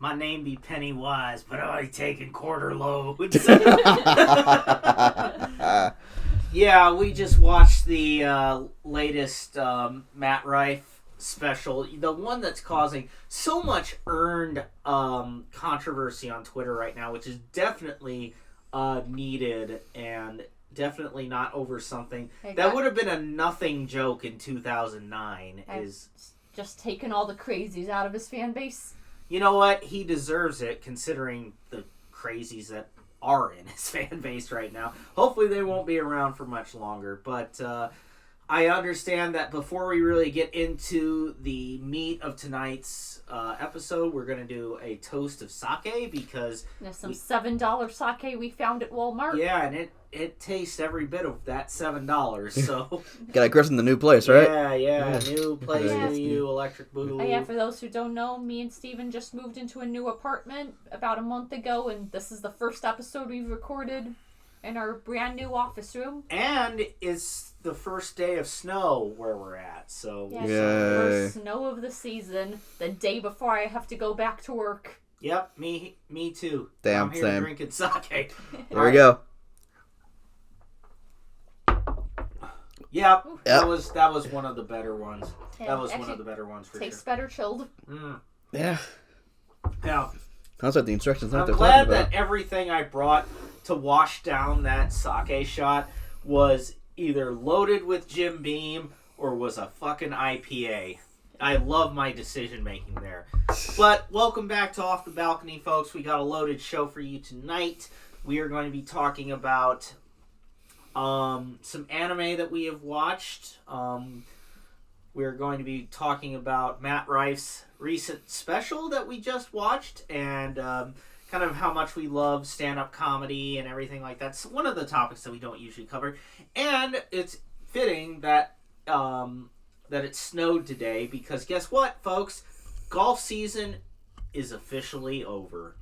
My name be Pennywise, but I taking quarter loads. Yeah, we just watched the latest Matt Rife special, the one that's causing so much earned controversy on Twitter right now, which is definitely needed and definitely not over something that would have been a nothing joke in 2009. Is just taking all the crazies out of his fan base. You know what? He deserves it, considering the crazies that are in his fan base right now. Hopefully they won't be around for much longer, but I understand that before we really get into the meat of tonight's episode, we're going to do a toast of sake, because there's some $7 sake we found at Walmart. Yeah, and it tastes every bit of that $7, so... Got a christen the new place, right? Yeah, new place, new you, Electric Boogaloo. Yeah, for those who don't know, me and Steven just moved into a new apartment about a month ago, and this is the first episode we've recorded in our brand new office room. And it's the first day of snow where we're at, so... Yeah, first snow of the season, the day before I have to go back to work. Yep, me too. Damn, I'm here same. Drinking sake. There we go. Yep, that was one of the better ones. Yeah, that was one of the better ones for tastes better chilled. Yeah. Now, sounds like the instructions. I'm glad that everything I brought to wash down that sake shot was either loaded with Jim Beam or was a fucking IPA. I love my decision making there. But welcome back to Off the Balcony, folks. We got a loaded show for you tonight. We are going to be talking about some anime that we have watched. We're going to be talking about Matt Rife's recent special that we just watched, and kind of how much we love stand-up comedy and everything like that. It's one of the topics that we don't usually cover. And it's fitting that that it snowed today, because guess what, folks? Golf season is officially over,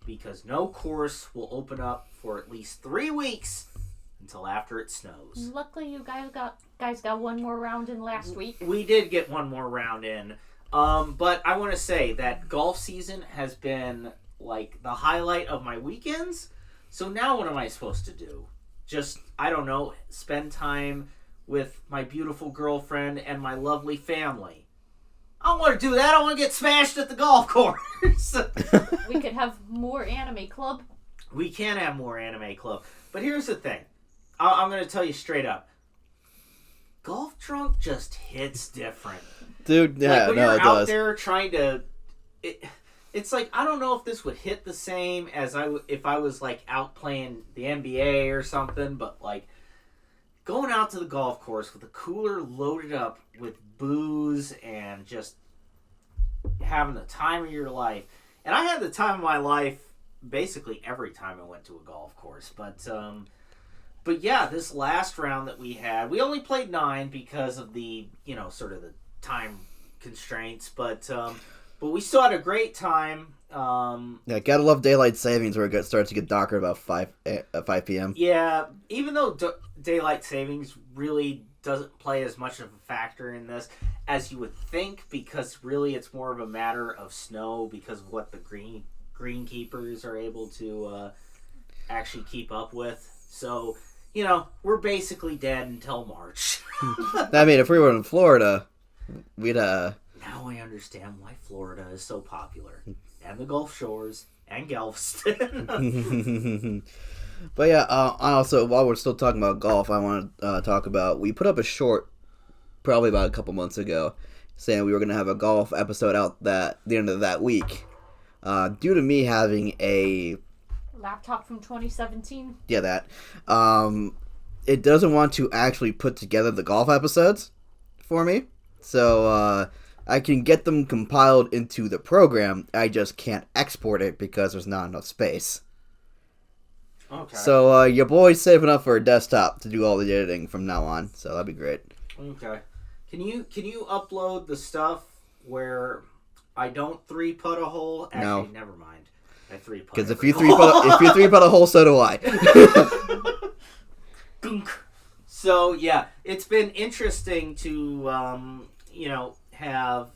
because no course will open up for at least 3 weeks until after it snows. Luckily, you guys got one more round in last week. We did get one more round in. But I want to say that golf season has been like the highlight of my weekends. So now what am I supposed to do? Just, I don't know, spend time with my beautiful girlfriend and my lovely family. I don't want to do that. I want to get smashed at the golf course. We could have more anime club. We can have more anime club. But here's the thing. I'm going to tell you straight up. Golf drunk just hits different. Dude, yeah, like when no, you're it out does. there trying to... It's like, I don't know if this would hit the same as if I was like out playing the NBA or something, but like going out to the golf course with a cooler loaded up with booze and just having the time of your life. And I had the time of my life basically every time I went to a golf course. But yeah, this last round that we had, we only played 9 because of the, sort of the time constraints, but we still had a great time. Yeah, gotta love daylight savings where it starts to get darker about 5 p.m. Yeah, even though daylight savings really doesn't play as much of a factor in this as you would think, because really it's more of a matter of snow because of what the greenkeepers are able to actually keep up with. So, we're basically dead until March. I mean, if we were in Florida, we'd Now I understand why Florida is so popular. And the Gulf Shores. And Galveston. But yeah, also, while we're still talking about golf, I want to talk about... We put up a short, probably about a couple months ago, saying we were going to have a golf episode out the end of that week. Due to me having a... laptop from 2017. Yeah, that. It doesn't want to actually put together the golf episodes for me. So, I can get them compiled into the program. I just can't export it because there's not enough space. Okay. So, your boy's saving up for a desktop to do all the editing from now on. So, that'd be great. Okay. Can you upload the stuff where I don't 3-putt a hole? Actually, No. Never mind. I 3-putt. Because if you 3-putt a hole, so do I. So, yeah, it's been interesting to, have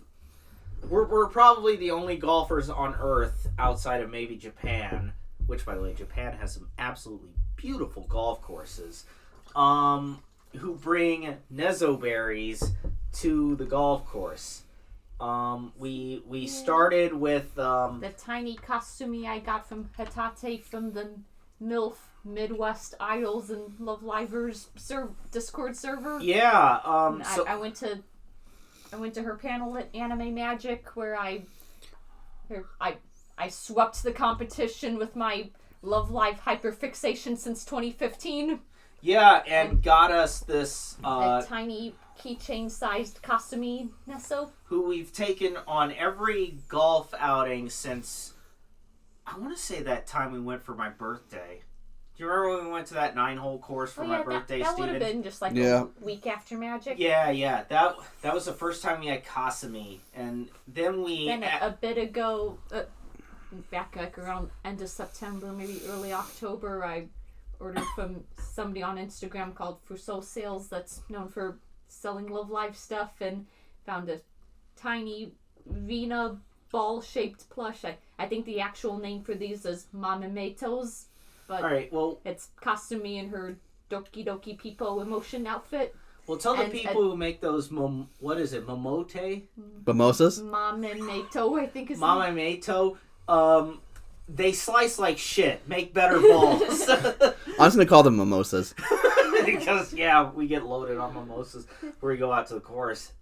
we're probably the only golfers on Earth outside of maybe Japan, which, by the way, Japan has some absolutely beautiful golf courses, who bring Nezo berries to the golf course. We started with the tiny costumey I got from Hatate from the MILF Midwest Idols and Love Livers Discord server. Yeah. I went to her panel at Anime Magic where I swept the competition with my Love Live hyperfixation since 2015. Yeah, and got us this a tiny keychain-sized costumey Nesso, who we've taken on every golf outing since, I want to say, that time we went for my birthday. Do you remember when we went to that 9-hole course for my birthday, that Steven? would have been just like a week after Magic. Yeah. That was the first time we had Kasumi, and then a bit ago, back like around end of September, maybe early October, I ordered from somebody on Instagram called Fuso Sales that's known for selling Love Live stuff, and found a tiny Vina ball-shaped plush. I think the actual name for these is Mamametos, but all right, well, it's Kasumi in her Doki Doki Pipo emotion outfit. Well, tell the people who make those, what is it, Momote? Mimosas? Mamameto, I think is Mamameto. They slice like shit. Make better balls. I'm just going to call them mimosas. Because, we get loaded on mimosas where we go out to the course.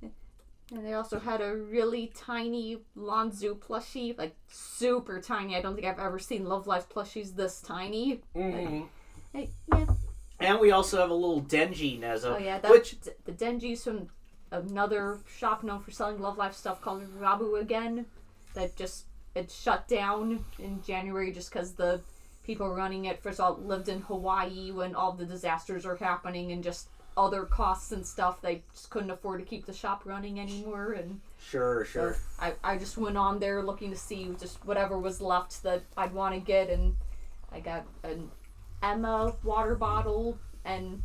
And they also had a really tiny Lonzu plushie, like super tiny. I don't think I've ever seen Love Live plushies this tiny. Mm-hmm. Yeah. And we also have a little Denji Nezo. Oh yeah, the Denji's from another shop known for selling Love Live stuff called Rabu again. It shut down in January just because the people running it, first of all, lived in Hawaii when all the disasters are happening and just other costs and stuff. They just couldn't afford to keep the shop running anymore. And Sure. So I just went on there looking to see just whatever was left that I'd want to get, and I got an Emma water bottle and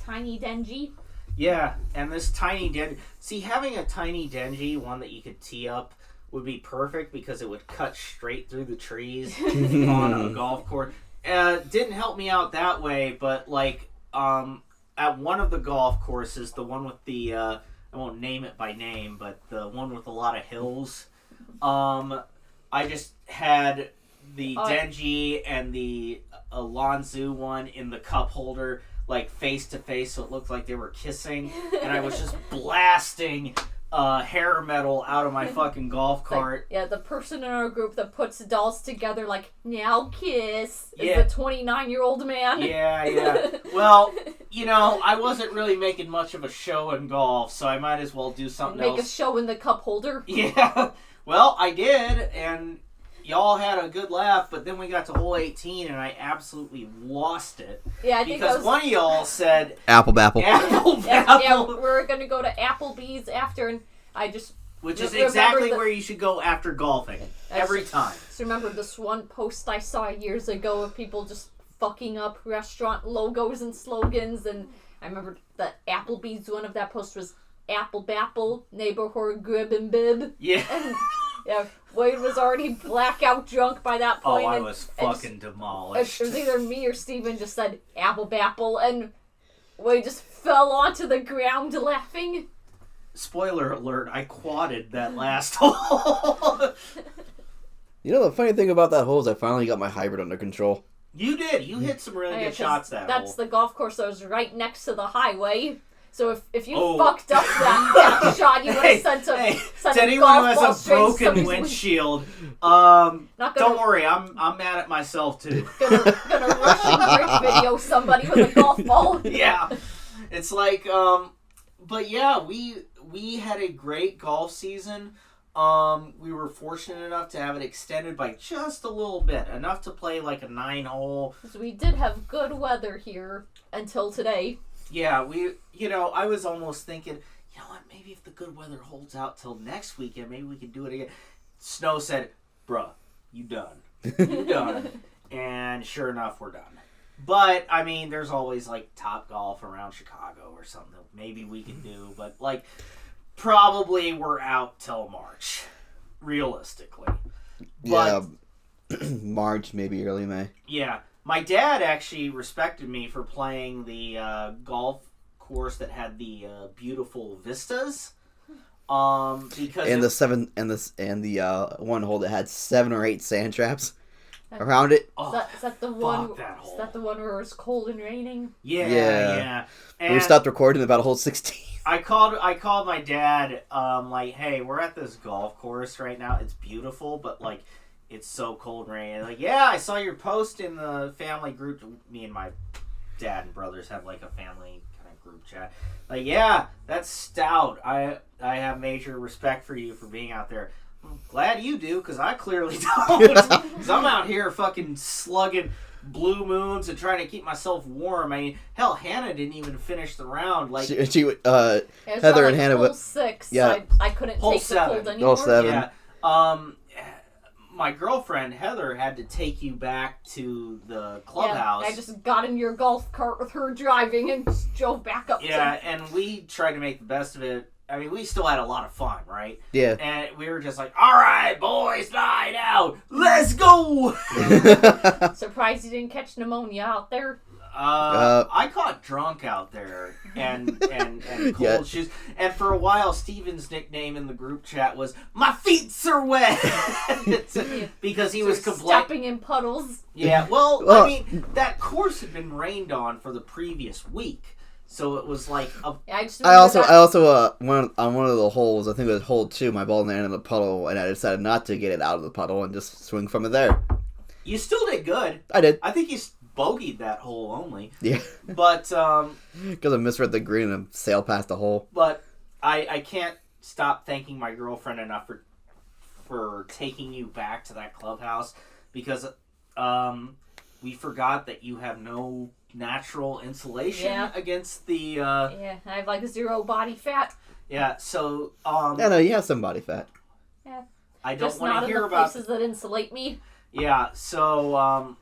tiny Denji. Yeah, and this tiny Denji... See, having a tiny Denji, one that you could tee up, would be perfect because it would cut straight through the trees on a golf course. Didn't help me out that way, but at one of the golf courses, the one with the I won't name it by name, but the one with a lot of hills, I just had the Denji and the Alonzu one in the cup holder, like face to face, so it looked like they were kissing, and I was just blasting hair metal out of my fucking golf cart. The person in our group that puts dolls together like, now kiss, is Yeah. the 29-year-old man. Yeah. Well, I wasn't really making much of a show in golf, so I might as well do something else. Make a show in the cup holder. Yeah. Well, I did, and y'all had a good laugh, but then we got to hole 18, and I absolutely lost it. Yeah, I think because one of y'all said... Apple Bapple. Yeah, we're going to go to Applebee's after, and I just... Which is exactly where you should go after golfing. Every time. Just remember this one post I saw years ago of people just fucking up restaurant logos and slogans, and I remember the Applebee's one of that post was Apple Bapple, Neighborhood Grib and Bib. Yeah. And, yeah, Wade was already blackout drunk by that point. Oh, I was fucking demolished. It was either me or Steven just said Apple Bapple, and Wade just fell onto the ground laughing. Spoiler alert, I quadded that last hole. The funny thing about that hole is I finally got my hybrid under control. You did. You hit some really good shots that hole. That's the golf course that was right next to the highway. So if you fucked up that shot, you would have sent to anyone who has a broken windshield, don't worry, I'm mad at myself too. Gonna rush and break video somebody with a golf ball. Yeah. It's like, but yeah, we had a great golf season. We were fortunate enough to have it extended by just a little bit, enough to play like a 9-hole. So we did have good weather here until today. Yeah, I was almost thinking, what, maybe if the good weather holds out till next weekend, maybe we can do it again. Snow said, bruh, you done. You done. And sure enough, we're done. But, I mean, there's always, Top Golf around Chicago or something that maybe we can do. But, probably we're out till March. realistically. Yeah, March, maybe early May. Yeah. My dad actually respected me for playing the golf course that had the beautiful vistas. Because the one hole that had 7 or 8 sand traps around it. Is that the one? That hole. Is that the one where it was cold and raining? Yeah. And we stopped recording about hole 16. I called my dad. Like, hey, we're at this golf course right now. It's beautiful, but like, it's so cold and rainy. Like, yeah, I saw your post in the family group. Me and my dad and brothers have like a family kind of group chat. Like, yeah, that's stout. I have major respect for you for being out there. I'm glad you do, because I clearly don't. Because I'm out here fucking slugging blue moons and trying to keep myself warm. I mean, hell, Hannah didn't even finish the round. Like she Heather and Hannah. Hole 6. Yeah. So I couldn't Hole take 7. the cold anymore. Hole 7. Yeah. My girlfriend Heather had to take you back to the clubhouse. Yeah, I just got in your golf cart with her driving and just drove back up. Yeah, and we tried to make the best of it. I mean, we still had a lot of fun, right? Yeah. And we were just like, all right, boys, night out. Let's go. Surprised you didn't catch pneumonia out there. I got drunk out there and cold shoes. And for a while, Steven's nickname in the group chat was "My feet are wet" because he was stepping in puddles. Yeah, well, I mean, that course had been rained on for the previous week, so it was like a... I also on one of the holes, I think it was hole 2, my ball landed in the puddle, and I decided not to get it out of the puddle and just swing from it there. You still did good. I did. I think you bogeyed that hole only. Yeah. But, because I misread the green and sailed past the hole. But I can't stop thanking my girlfriend enough for taking you back to that clubhouse, because we forgot that you have no natural insulation against the... Yeah, I have like 0 body fat. Yeah, so... yeah, no, you have some body fat. Yeah. I don't just want not to in hear the about... places that insulate me. Yeah, so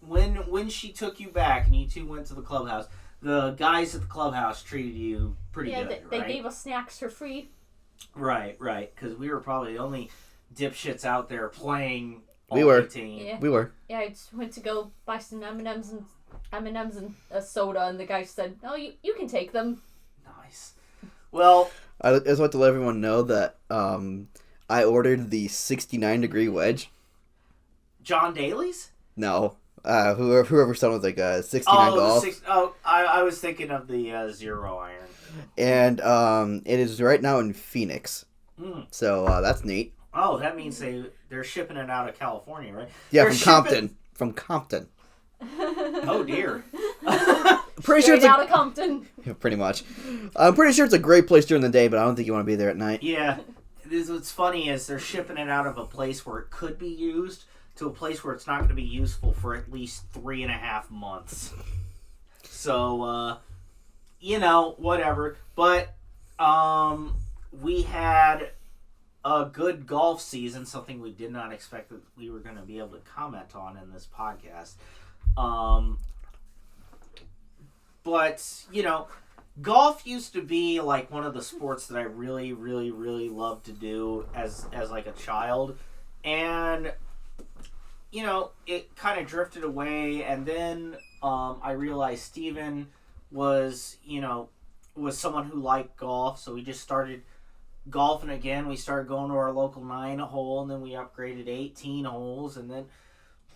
when she took you back and you two went to the clubhouse, the guys at the clubhouse treated you pretty good, right? They gave us snacks for free. Right, because we were probably the only dipshits out there playing We were. 18. Yeah. We were. Yeah, I just went to go buy some M&Ms and a soda, and the guy said, "Oh, you can take them." Nice. Well, I just want to let everyone know that I ordered the 69-degree wedge. John Daly's? No. Whoever someone's like 69 golf. I was thinking of the 0 iron. And it is right now in Phoenix. So that's neat. Oh, that means they're shipping it out of California, right? Yeah, They're from Compton. Oh dear. Pretty sure it's out of Compton. Yeah, pretty much. I'm pretty sure it's a great place during the day, but I don't think you want to be there at night. Yeah. What's funny is they're shipping it out of a place where it could be used to a place where it's not going to be useful for at least 3.5 months. So, whatever. But we had a good golf season, something we did not expect that we were going to be able to comment on in this podcast. But, golf used to be like one of the sports that I really, really, really loved to do as like a child. And, it kind of drifted away. And then I realized Steven was someone who liked golf. So we just started golfing again. We started going to our local 9-hole, and then we upgraded 18 holes. And then,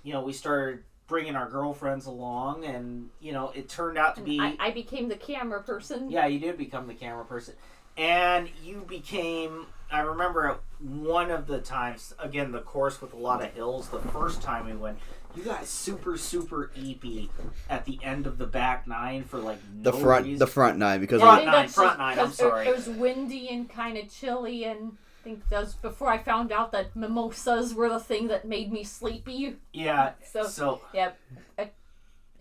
we started bringing our girlfriends along, and it turned out to be... I became the camera person. Yeah, you did become the camera person. And you became... I remember at one of the times, again, the course with a lot of hills, the first time we went, you got super, super eepy at the end of the back 9 for like no reason. The front 9, because... Front 9, I'm sorry. It was windy and kind of chilly, and I think that was before I found out that mimosas were the thing that made me sleepy. Yeah, yeah,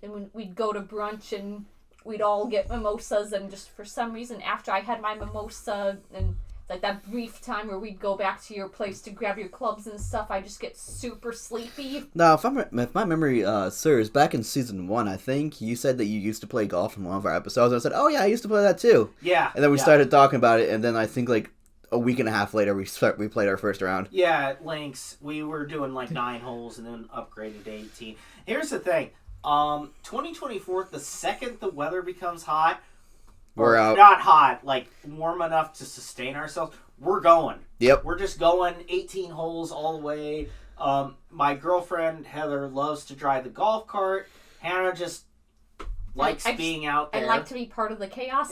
and when we'd go to brunch and we'd all get mimosas, and just for some reason after I had my mimosa and like that brief time where we'd go back to your place to grab your clubs and stuff, I just get super sleepy. Now, if my memory serves, back in season 1, I think you said that you used to play golf in one of our episodes, and I said, "Oh yeah, I used to play that too." Yeah. And then we started talking about it, and then I think like a week and a half later, we played our first round. Yeah, at Lynx, we were doing like 9 holes and then upgraded to 18. Here's the thing. 2024, the second the weather becomes hot, We're out. Not hot, like warm enough to sustain ourselves, we're going. Yep. We're just going 18 holes all the way. My girlfriend, Heather, loves to drive the golf cart. Hannah just likes being out there. I like to be part of the chaos.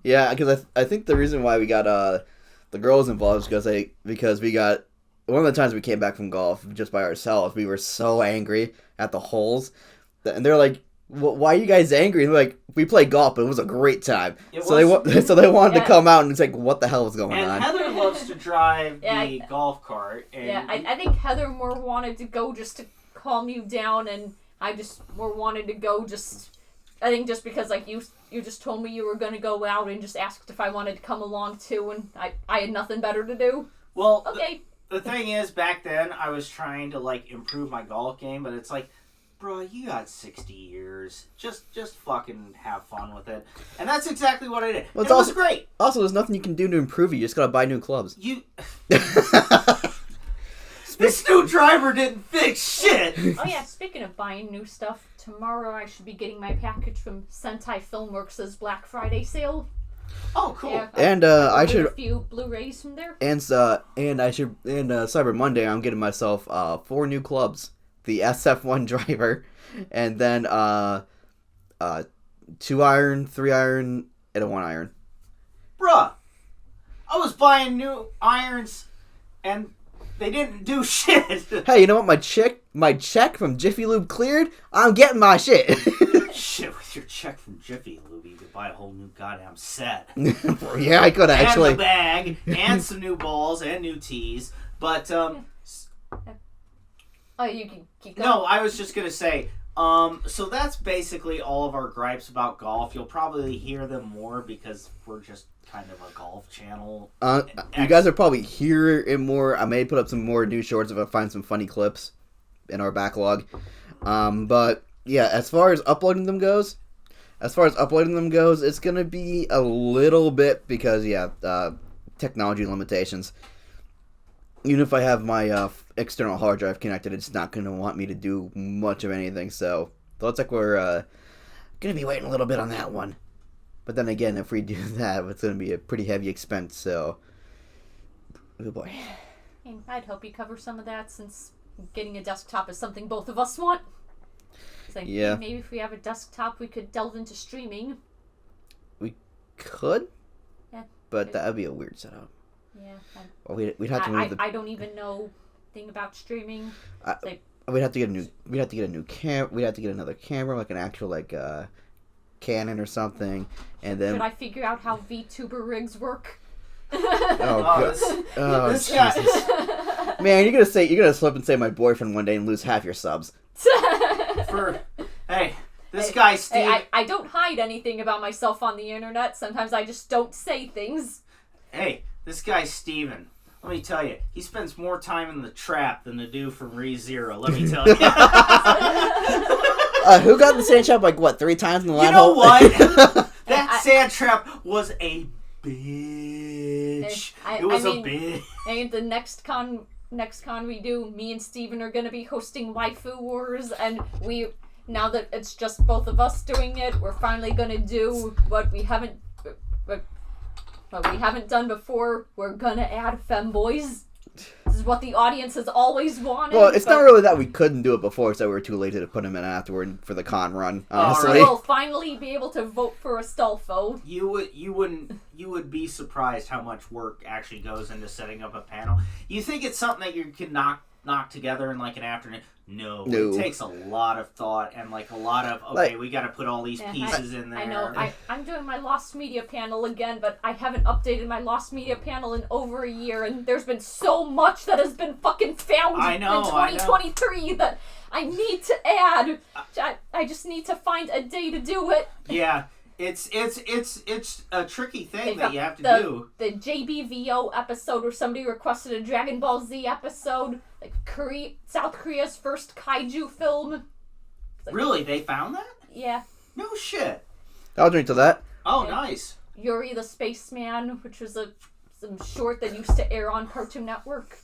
Yeah, because I think the reason why we got the girls involved is because we got one of the times we came back from golf just by ourselves. We were so angry at the holes, and they're like, "Why are you guys angry?" And we're like, "We played golf, but it was a great time." So they wanted to come out, and it's like, "What the hell is going on?" And Heather loves to drive the golf cart. And I think Heather more wanted to go just to calm you down, and I just more wanted to go just. I think just because like you just told me you were gonna go out and just asked if I wanted to come along too, and I had nothing better to do. Well, okay. The thing is, back then I was trying to like improve my golf game, but it's like, bro, you got 60 years. Just fucking have fun with it, and that's exactly what I did. Well, it was great. Also, there's nothing you can do to improve it. You just gotta buy new clubs. This new driver didn't fix shit. Oh yeah, speaking of buying new stuff, tomorrow I should be getting my package from Sentai Filmworks' Black Friday sale. Oh, cool. Yeah, and I should a few Blu-rays from there. And Cyber Monday I'm getting myself 4 new clubs: the SF1 driver, and then 2 iron, 3 iron, and a 1 iron. Bruh, I was buying new irons, and they didn't do shit. Hey, you know what? My check from Jiffy Lube cleared. I'm getting my shit. Shit, with your check from Jiffy Lube, you could buy a whole new goddamn set. Yeah, I could actually. And a bag, and some new balls, and new tees. But, Oh, you can keep going. No, I was just gonna say, so that's basically all of our gripes about golf. You'll probably hear them more because we're just kind of a golf channel. You guys will probably hear it more. I may put up some more new shorts if I find some funny clips in our backlog. But yeah, as far as uploading them goes, it's gonna be a little bit because technology limitations. Even if I have my external hard drive connected, it's not gonna want me to do much of anything. So it looks like we're gonna be waiting a little bit on that one. But then again, if we do that, it's going to be a pretty heavy expense, so... Oh boy. I'd hope you cover some of that, since getting a desktop is something both of us want. It's like, yeah. Maybe if we have a desktop, we could delve into streaming. We could? Yeah. But that would be a weird setup. Yeah. Well, we'd have to move I don't even know anything about streaming. We'd have to get a new We'd have to get another camera, like an actual, Canon or something, and then... Should I figure out how VTuber rigs work? This guy. Man, you're gonna slip and say my boyfriend one day and lose half your subs. This guy Steve. Hey, I don't hide anything about myself on the internet. Sometimes I just don't say things. Hey, this guy Steven. Let me tell you, he spends more time in the trap than the dude from ReZero. Let me tell you. Who got in the sand trap 3 times in the last You know what? That sand trap was a bitch. It was a bitch. And the next con we do, me and Steven are gonna be hosting Waifu Wars, and now that it's just both of us doing it, we're finally gonna do what we haven't done before. We're gonna add femboys. This is what the audience has always wanted. Well, it's not really that we couldn't do it before, so we were too lazy to put them in afterward for the con run, honestly. We'll finally be able to vote for Astolfo. You would be surprised how much work actually goes into setting up a panel. You think it's something that you can knock together in an afternoon. No, it takes a lot of thought and a lot of we got to put all these pieces in there. I know. I'm doing my Lost Media panel again, but I haven't updated my Lost Media panel in over a year, and there's been so much that has been fucking found in 2023 that I need to add. I just need to find a day to do it. Yeah. It's a tricky thing that you have to do. The JBVO episode where somebody requested a Dragon Ball Z episode, South Korea's first kaiju film. Really? They found that? Yeah. No shit. I'll drink to that. Oh, nice. Yuri the Spaceman, which was a some short that used to air on Cartoon Network.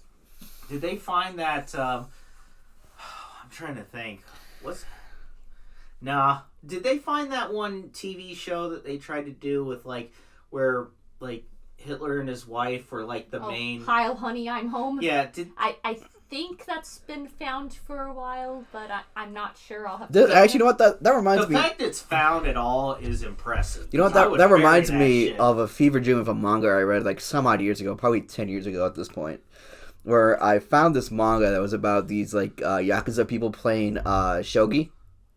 Did they find that? I'm trying to think. Nah. Did they find that one TV show that they tried to do with where Hitler and his wife were the main? Heil, honey, I'm home. Yeah. I think that's been found for a while, but I'm not sure. I'll have to. Actually, you know what? That reminds me. The fact it's found at all is impressive. You know what? That reminds me of a fever dream of a manga I read some odd years ago, probably 10 years ago at this point, where I found this manga that was about these Yakuza people playing shogi.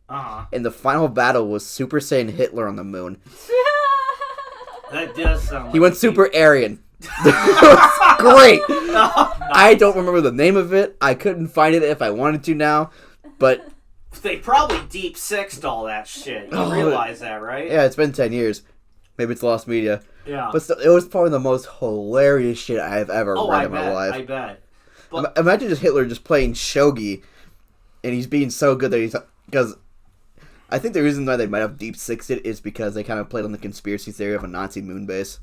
Uh-huh. And the final battle was Super Saiyan Hitler on the moon. That does sound. He went Super Aryan. It was great. Oh, nice. I don't remember the name of it. I couldn't find it if I wanted to now, but they probably deep sixed all that shit. You realize that, right? Yeah, it's been 10 years. Maybe it's lost media. Yeah. But still, it was probably the most hilarious shit I have ever read in my life. I bet. But imagine just Hitler just playing shogi, and he's being so good that because I think the reason why they might have deep sixed it is because they kind of played on the conspiracy theory of a Nazi moon base.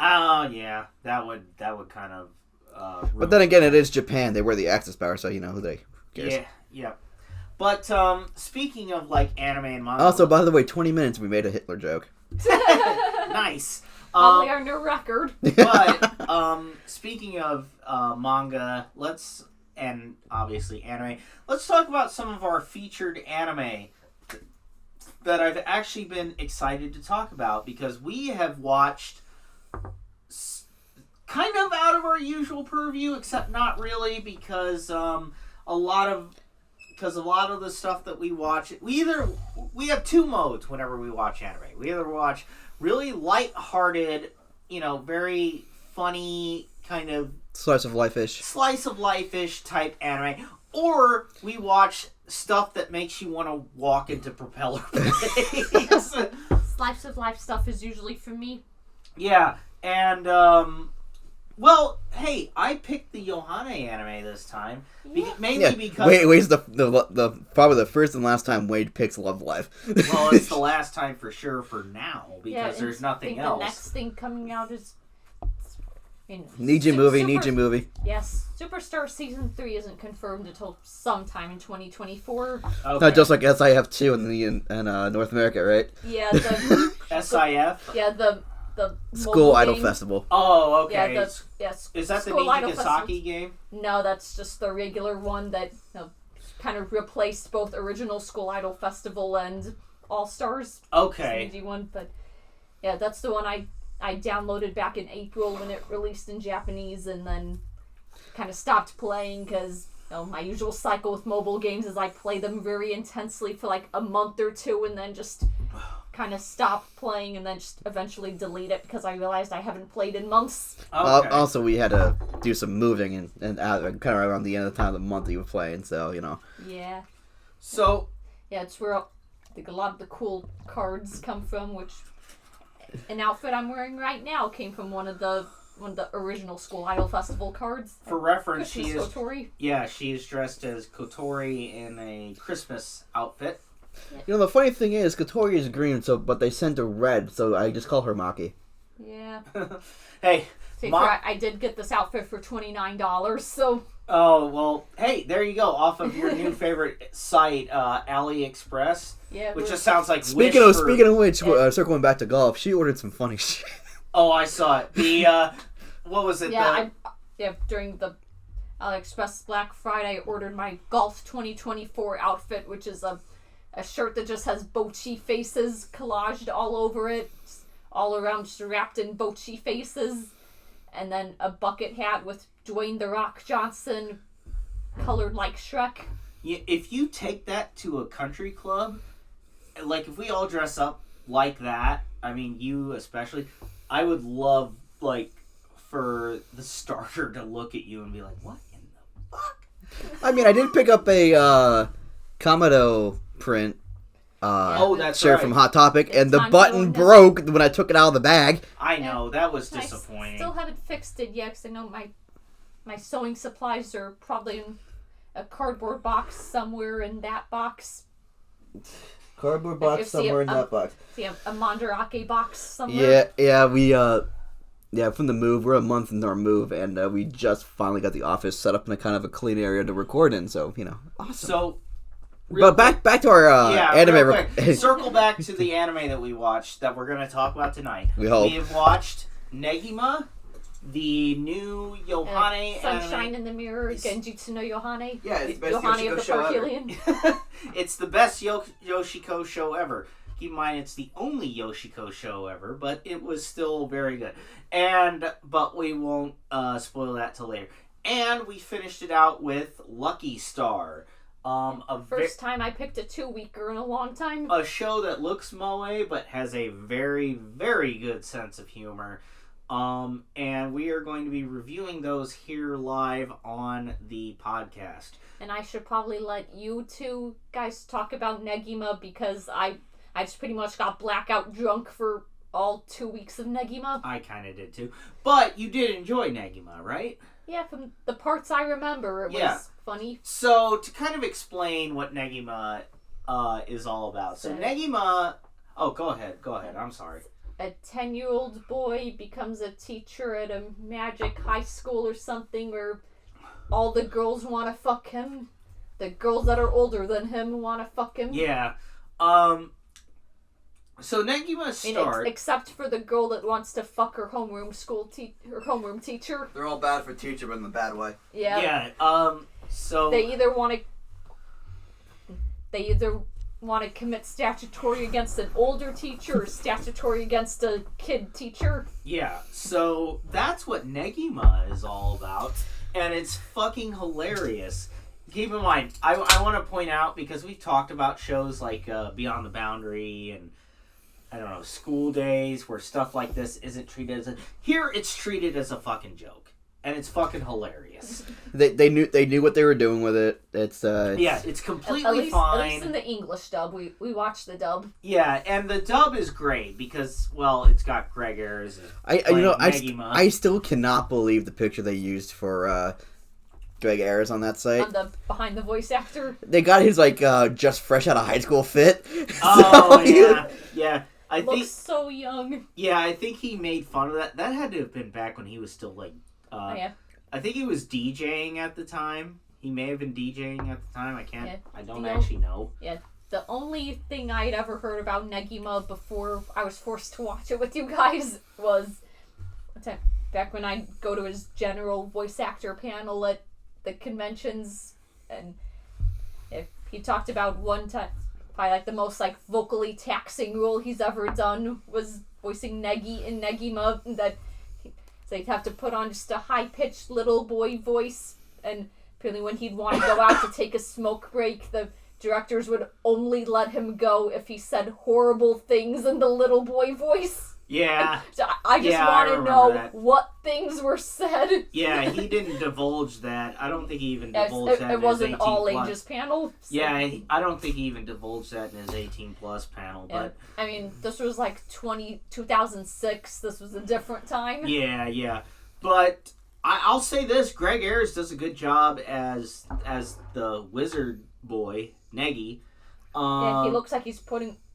Oh yeah, that would kind of. But then again, it is Japan. They wear the Axis power, so who they cares. Yeah. But speaking of anime and manga. Also, by the way, 20 minutes we made a Hitler joke. Nice. Probably our new record. But speaking of manga, and obviously anime, let's talk about some of our featured anime that I've actually been excited to talk about because we have watched kind of out of our usual purview, except not really because a lot of the stuff that we watch, we have two modes whenever we watch anime. We either watch really light-hearted, very funny kind of slice of life-ish type anime, or we watch stuff that makes you want to walk into propeller blades. Slice of life stuff is usually for me. Yeah, and well, hey, I picked the Yohane anime this time, mainly because Wade's the probably the first and last time Wade picks Love Life. Well, it's the last time for sure for now because there's nothing else. The next thing coming out is Negima movie. Yes, Superstar Season 3 isn't confirmed until sometime in 2024. Okay. Not just like SIF 2 in North America, right? Yeah, the SIF. Yeah, the School Idol Festival. Oh, okay. Yeah, is that the Nijikasaki game? No, that's just the regular one that kind of replaced both original School Idol Festival and All Stars. Okay. One, but yeah, that's the one I downloaded back in April when it released in Japanese, and then kind of stopped playing because my usual cycle with mobile games is I play them very intensely for a month or two, and then just kind of stop playing, and then just eventually delete it because I realized I haven't played in months. Okay. Also, we had to do some moving and out kind of around the end of the time of the month that you were playing, so Yeah. So. Yeah, it's where I think a lot of the cool cards come from, which an outfit I'm wearing right now came from one of the original School Idol Festival cards. For reference, she is Kotori. Yeah, she is dressed as Kotori in a Christmas outfit. The funny thing is, Kotori is green, but they sent her red, so I just call her Maki. Yeah. Hey, I did get this outfit for $29, so. Oh well, hey, there you go. Off of your new favorite site, AliExpress. Yeah. Which just sounds like. Speaking of which, circling back to golf, she ordered some funny shit. Oh, I saw it. The what was it? Yeah, during the AliExpress Black Friday, I ordered my Golf 2024 outfit, which is a shirt that just has Bochi faces collaged all over it, all around, just wrapped in Bochi faces, and then a bucket hat with Dwayne "The Rock" Johnson colored like Shrek. Yeah, if you take that to a country club, if we all dress up like that, I mean, you especially, I would love, for the starter to look at you and be like, what in the fuck? I mean, I did pick up a Kamado print that's shirt right. from Hot Topic, and the button broke when I took it out of the bag. I know, that was disappointing. I still haven't fixed it yet, because I know my sewing supplies are probably in a cardboard box somewhere in that box. Cardboard box somewhere in that box. See a Mandarake box somewhere. Yeah, we Yeah, from the move. We're a month into our move, and we just finally got the office set up in a kind of a clean area to record in. So awesome. So, but back to our anime. Real quick. Circle back to the anime that we watched that we're going to talk about tonight. We hope. We have watched Negima, the new Yohane Sunshine anime. in the Mirror, Genjutsu no Yohane. Yeah, it's the best Yohane Yoshiko of the show ever. Parhelion. It's the best Yoshiko show ever. Keep in mind, it's the only Yoshiko show ever, but it was still very good. But we won't spoil that till later. And we finished it out with Lucky Star. First time I picked a 2-weeker in a long time. A show that looks moe, but has a very, very good sense of humor. And we are going to be reviewing those here live on the podcast. And I should probably let you two guys talk about Negima because I just pretty much got blackout drunk for all 2 weeks of Negima. I kind of did too. But you did enjoy Negima, right? Yeah, from the parts I remember, it was funny. So, to kind of explain what Negima is all about. So, Negima... Oh, go ahead. I'm sorry. A 10-year-old boy becomes a teacher at a magic high school or something where all the girls want to fuck him. The girls that are older than him want to fuck him. Yeah. So Negima starts... Except for the girl that wants to fuck her homeroom teacher. They're all bad for teacher, but in the bad way. Yeah. Yeah. So They either want to commit statutory against an older teacher or statutory against a kid teacher. Yeah, so that's what Negima is all about, and it's fucking hilarious. Keep in mind, I want to point out, because we've talked about shows like Beyond the Boundary and, I don't know, School Days, where stuff like this isn't treated as a... Here, it's treated as a fucking joke. And it's fucking hilarious. They knew what they were doing with it. It's it's completely fine. At least in the English dub, we watched the dub. Yeah, and the dub is great because, well, it's got Greg Ayers. I still cannot believe the picture they used for Greg Ayers on that site. On the behind the voice actor. They got his just fresh out of high school fit. Oh yeah. I think so young. Yeah, I think he made fun of that. That had to have been back when he was still yeah. I think he was DJing at the time. He may have been DJing at the time. I don't actually know. Yeah. The only thing I'd ever heard about Negima before I was forced to watch it with you guys was back when I'd go to his general voice actor panel at the conventions, and he talked about one time, probably the most vocally taxing role he's ever done was voicing Negi in Negima, that so he'd have to put on just a high-pitched little boy voice, and apparently when he'd want to go out to take a smoke break, the directors would only let him go if he said horrible things in the little boy voice. Yeah. So I just want to know what things were said. Yeah, he didn't divulge that. I don't think he even divulged that. It wasn't all ages panel. So. Yeah, I don't think he even divulged that in his 18+ panel. Yeah. But I mean, this was 2006. This was a different time. Yeah. But I'll say this: Greg Ayers does a good job as the wizard boy, Negi. Yeah, he looks like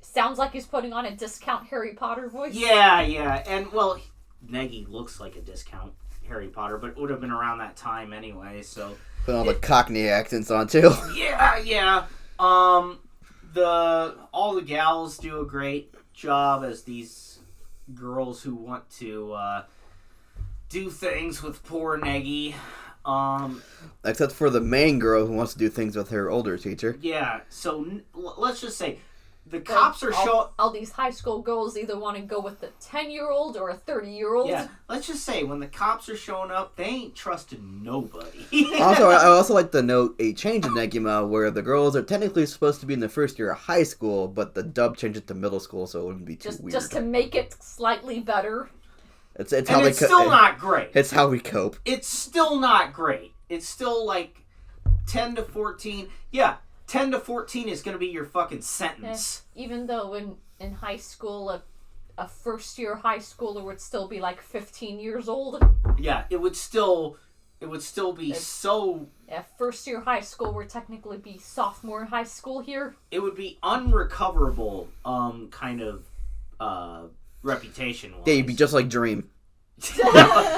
sounds like he's putting on a discount Harry Potter voice. Yeah, and well, Negi looks like a discount Harry Potter, but it would have been around that time anyway, so... Put all the Cockney accents on, too. Yeah. All the gals do a great job as these girls who want to do things with poor Negi. Except for the main girl who wants to do things with her older teacher. Yeah, so let's just say the cops are showing... All these high school girls either want to go with a 10-year-old or a 30-year-old. Yeah, let's just say when the cops are showing up, they ain't trusting nobody. Also, I also like to note a change in Negima where the girls are technically supposed to be in the first year of high school, but the dub changed it to middle school, so it wouldn't be too weird. Just to make it slightly better. It's still not great. It's how we cope. It's still not great. It's still 10 to 14. Yeah, 10 to 14 is going to be your fucking sentence. Even though in high school, a first-year high schooler would still be 15 years old. Yeah, it would still be so... Yeah, first-year high school would technically be sophomore high school here. It would be unrecoverable, kind of, reputation-wise. Yeah, you'd be just like Dream.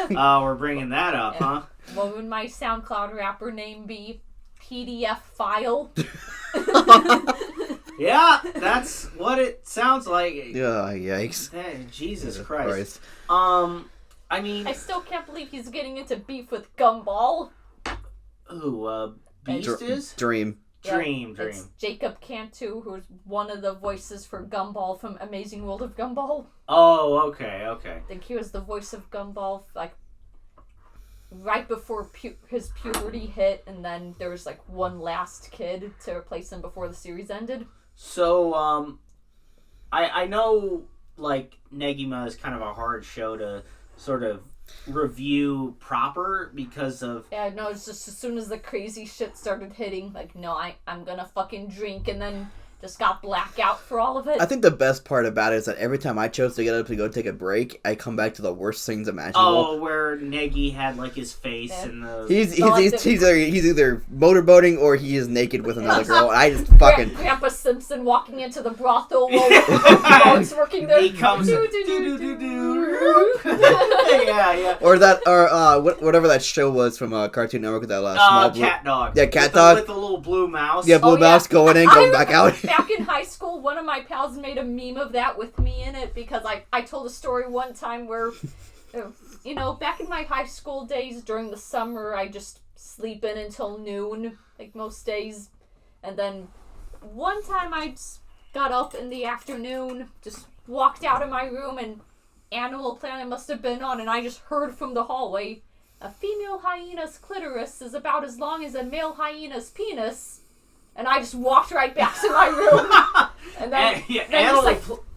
We're bringing that up, huh? What would my SoundCloud rapper name be? PDF file. Yeah, that's what it sounds like. Yeah, yikes. Hey, Jesus Yeah, Christ. I mean, I still can't believe he's getting into beef with Gumball. who, Beast is? Dream. Dream. It's Jacob Cantu, who's one of the voices for Gumball from Amazing World of Gumball. Oh, okay. I think he was the voice of Gumball, like, right before his puberty hit, and then there was, like, one last kid to replace him before the series ended. So, I know, like, Negima is kind of a hard show to sort of review proper because of... Yeah, no, it's just as soon as the crazy shit started hitting, like, no, I'm gonna fucking drink, and then just got blackout for all of it. I think the best part about it is that every time I chose to get up to go take a break, I come back to the worst things imaginable. Oh, where Negi had, like, his face in the... He's either motorboating or he is naked with another girl. I just fucking... Grandpa Simpson walking into the brothel while dogs working there. He comes... Yeah. Or whatever that show was from Cartoon Network with that small blue... Cat Dog. Yeah, Cat Dog. With the little blue mouse. Yeah, blue mouse going in, going back out. Back in high school, one of my pals made a meme of that with me in it because I told a story one time where, back in my high school days during the summer, I just sleep in until noon, like most days. And then one time I just got up in the afternoon, just walked out of my room, and Animal Planet must have been on, and I just heard from the hallway, a female hyena's clitoris is about as long as a male hyena's penis. And I just walked right back to my room. And then,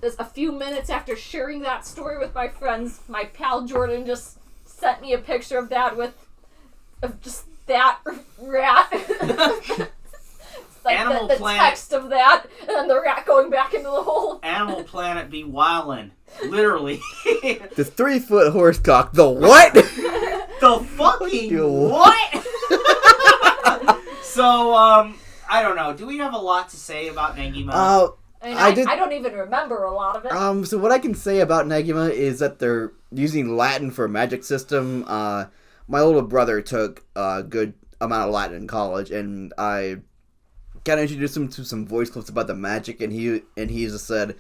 just a few minutes after sharing that story with my friends, my pal Jordan just sent me a picture of that of just that rat. It's like Animal the Planet. text of that, and then the rat going back into the hole. Animal Planet be wildin'. Literally. The 3-foot horse cock. The what? The fucking what? So, I don't know. Do we have a lot to say about Negima? I don't even remember a lot of it. So what I can say about Negima is that they're using Latin for a magic system. My older brother took a good amount of Latin in college, and I kind of introduced him to some voice clips about the magic, and he just said,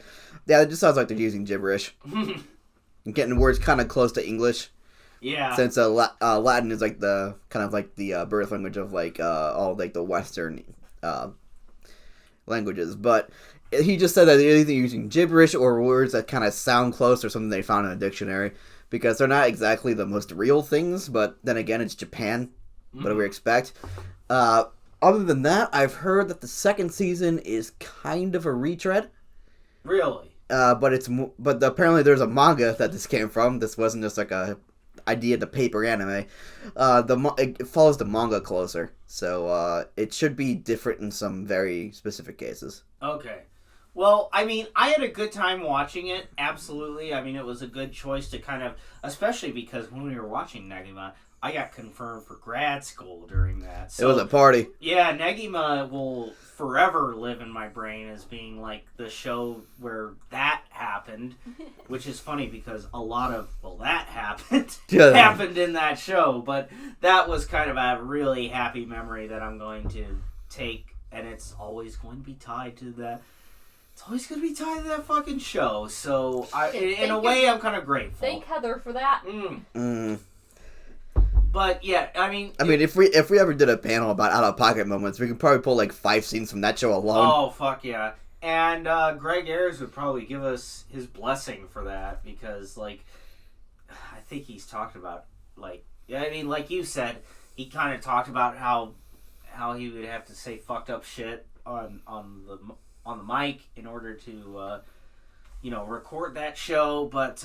"Yeah, it just sounds like they're using gibberish." And getting words kind of close to English. Yeah. Since Latin is like the kind of like the birth language of like all like the Western languages, but he just said that they're either using gibberish or words that kind of sound close or something they found in a dictionary, because they're not exactly the most real things, but then again, it's Japan. What do we expect? Other than that, I've heard that the second season is kind of a retread. Really? But apparently there's a manga that this came from. This wasn't just like a idea to paper anime. It follows the manga closer, so it should be different in some very specific cases. Okay. Well, I mean, I had a good time watching it, absolutely. I mean, it was a good choice to kind of, especially because when we were watching Negima, I got confirmed for grad school during that. So, it was a party. Yeah, Negima will forever live in my brain as being like the show where that happened, which is funny because a lot of, that happened, happened in that show, but that was kind of a really happy memory that I'm going to take, and it's always going to be tied to that. It's always going to be tied to that fucking show, so in a way I'm kind of grateful. Thank Heather for that. But yeah, I mean, if we ever did a panel about out-of-pocket moments, we could probably pull like 5 scenes from that show alone. Oh fuck yeah! And Greg Ayers would probably give us his blessing for that, because like I think he's talked about like you said, he kind of talked about how he would have to say fucked up shit on the mic in order to record that show, but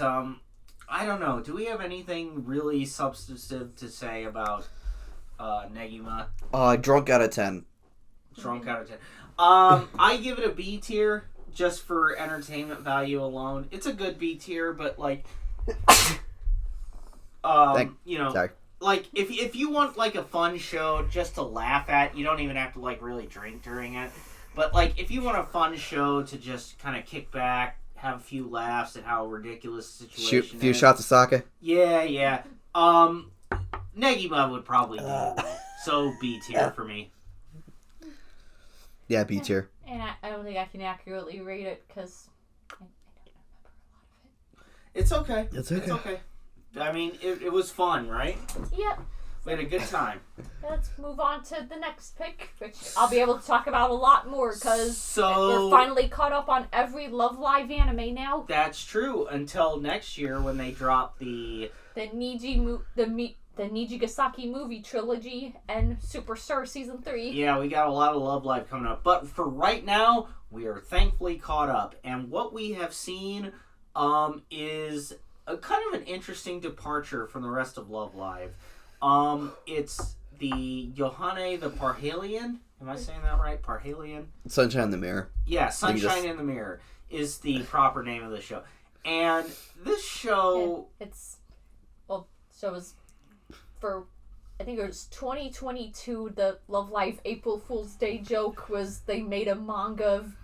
I don't know. Do we have anything really substantive to say about Negima? Drunk out of 10. Drunk out of 10. I give it a B tier just for entertainment value alone. It's a good B tier, but like, Sorry. like if you want like a fun show just to laugh at, you don't even have to like really drink during it. But like if you want a fun show to just kind of kick back, have a few laughs at how ridiculous the Shoot situation a few is. shots of sake. Yeah. Negima would probably be so B tier for me. Yeah, B tier. And I don't think I can accurately rate it because I don't remember a lot of it. It's okay. It's okay. I mean, it was fun, right? Yep. We had a good time. Let's move on to the next pick, which I'll be able to talk about a lot more because So we're finally caught up on every Love Live anime now. that's true until next year when they drop the Nijigasaki movie trilogy and Superstar Season 3. Yeah, we got a lot of Love Live coming up. But for right now, we are thankfully caught up. And what we have seen is a kind of an interesting departure from the rest of Love Live. It's the Yohane the Parhelion. Am I saying that right? Parhelion? Sunshine in the Mirror. Yeah, Sunshine in the Mirror is the proper name of the show. And this show... So it was for, I think it was 2022, the Love Live April Fool's Day joke was they made a manga of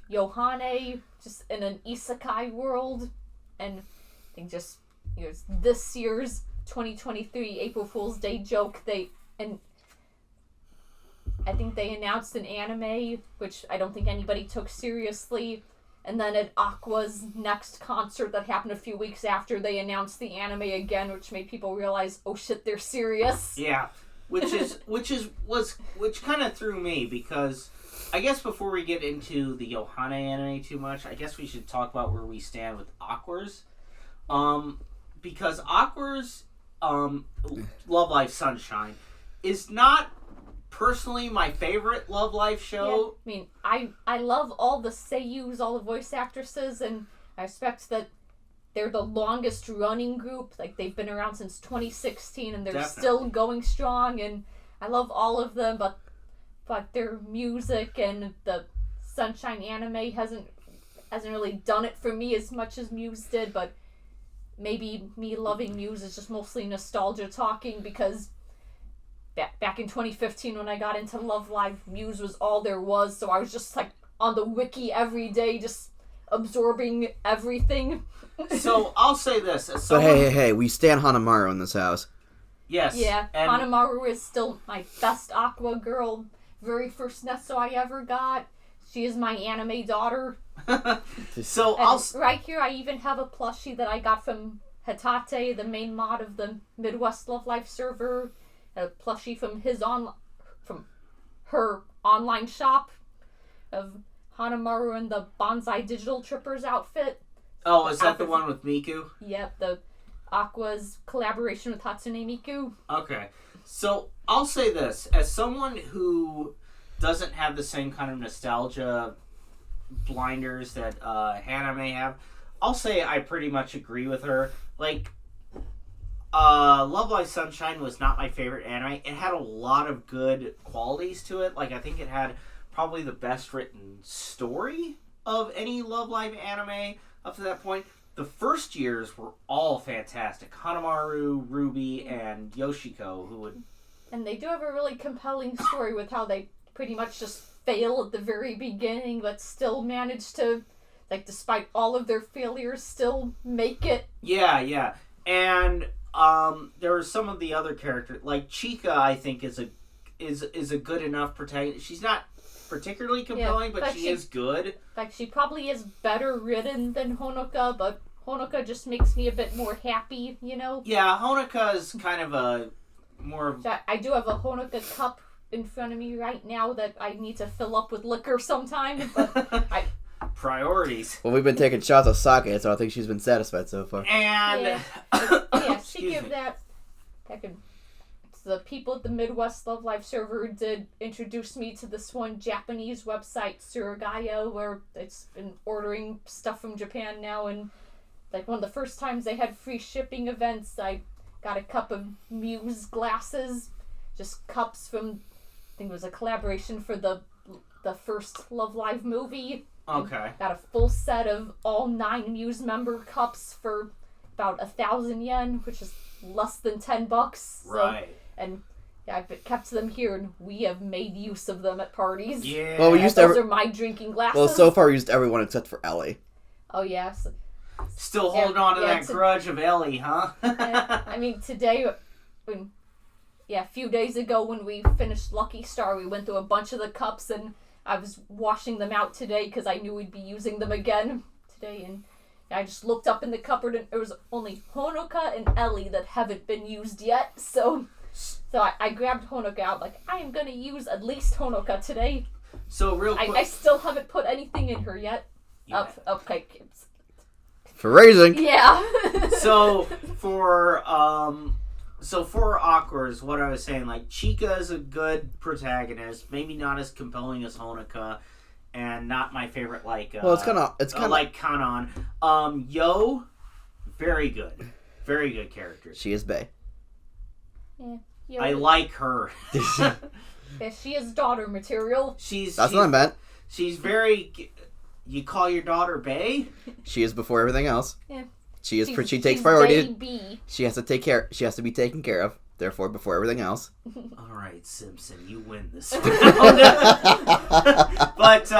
Yohane just in an isekai world, and I think just this year's 2023 April Fool's Day joke, I think they announced an anime, which I don't think anybody took seriously. And then at Aqua's next concert that happened a few weeks after, they announced the anime again, which made people realize, oh shit, they're serious. Yeah, which kind of threw me, because I guess before we get into the Yohane anime too much, I guess we should talk about where we stand with Aqua's. Because Aqua's Love Live Sunshine is not personally my favorite Love Live show. Yeah, I mean, I love all the seiyus, all the voice actresses, and I respect that they're the longest running group. Like, they've been around since 2016, and they're Definitely still going strong, and I love all of them, but their music and the Sunshine anime hasn't really done it for me as much as Muse did, but maybe me loving Muse is just mostly nostalgia talking, because back in 2015 when I got into Love Live, Muse was all there was, so I was just like on the wiki every day, just absorbing everything. So I'll say this. But hey, we stand Hanamaru in this house. Yes. Yeah, and Hanamaru is still my best Aqua girl. Very first Nesso I ever got. She is my anime daughter. So right here I even have a plushie that I got from Hatate, the main mod of the Midwest Love Live server. A plushie from her online shop of Hanamaru in the Bonsai Digital Trippers outfit. Oh, is that the one with Miku? Yep, the Aqua's collaboration with Hatsune Miku. Okay. So I'll say this. As someone who doesn't have the same kind of nostalgia blinders that Hannah may have, I'll say I pretty much agree with her. Like, Love Live Sunshine was not my favorite anime. It had a lot of good qualities to it. Like, I think it had probably the best written story of any Love Live anime up to that point. The first years were all fantastic. Hanamaru, Ruby, and Yoshiko, And they do have a really compelling story with how they pretty much just fail at the very beginning, but still manage to, like, despite all of their failures, still make it. Yeah. And there are some of the other characters, like Chika, I think is a good enough protagonist. She's not particularly compelling, but she is good. In fact, she probably is better written than Honoka, but Honoka just makes me a bit more happy, you know? Yeah, Honoka is kind of a more... I do have a Honoka cup in front of me right now that I need to fill up with liquor sometime, but Priorities. Well, we've been taking shots of sake, so I think she's been satisfied so far. And... Yeah, speaking of that, the people at the Midwest Love Live server did introduce me to this one Japanese website, Surugaya, where it's been ordering stuff from Japan now, and like one of the first times they had free shipping events, I got a cup of Muse glasses, just cups from, I think it was a collaboration for the first Love Live movie. Okay. Got a full set of all 9 Muse member cups for about 1,000 yen, which is less than $10. Right. And I've kept them here, and we have made use of them at parties. Yeah. Well, we And used those are my drinking glasses. Well, so far we used everyone except for Ellie. Oh, yes. Still holding on to yeah, that grudge of Ellie, huh? I mean, today, a few days ago when we finished Lucky Star, we went through a bunch of the cups, and I was washing them out today because I knew we'd be using them again today, and I just looked up in the cupboard, and there was only Honoka and Ellie that haven't been used yet, so I grabbed Honoka out, like, I am gonna use at least Honoka today. So real quick, I still haven't put anything in her yet. Yeah. Okay. For raising. Yeah. So for Aquas, what I was saying, like, Chica is a good protagonist, maybe not as compelling as Honoka, and not my favorite, like, Well, it's kind of like Kanon. Yo, very good character. She is bae. Yeah, I like her. Yeah, she is daughter material. That's what I meant. She's very. You call your daughter bae? She is before everything else. Yeah. She takes she's priority. baby. She has to take care. She has to be taken care of. Therefore, before everything else. All right, Simpson, you win this round. But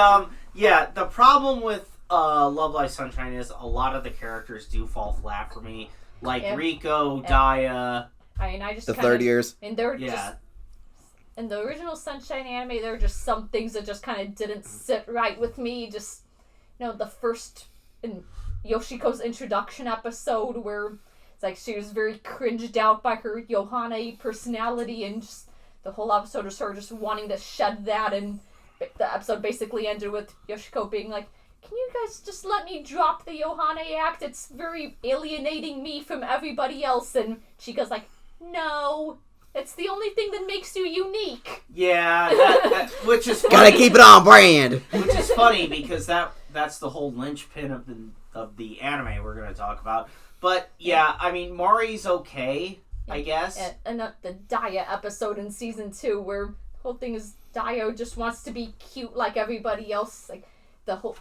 yeah, the problem with Love Live Sunshine is a lot of the characters do fall flat for me, like Rico, Daya. I mean, I just The third years. And they're just in the original Sunshine anime. There were just some things that just kind of didn't sit right with me. Just the first in Yoshiko's introduction episode where it's like she was very cringed out by her Yohane personality, and just the whole episode is her just wanting to shed that, and the episode basically ended with Yoshiko being like, can you guys just let me drop the Yohane act? It's very alienating me from everybody else. And Chica's like, no, it's the only thing that makes you unique. Yeah, that which is funny. Gotta keep it on brand. Which is funny because that's the whole linchpin of the anime we're going to talk about. But yeah, I mean, Mari's okay, I guess. And the Daya episode in season 2 where the whole thing is Dio just wants to be cute like everybody else. Like the whole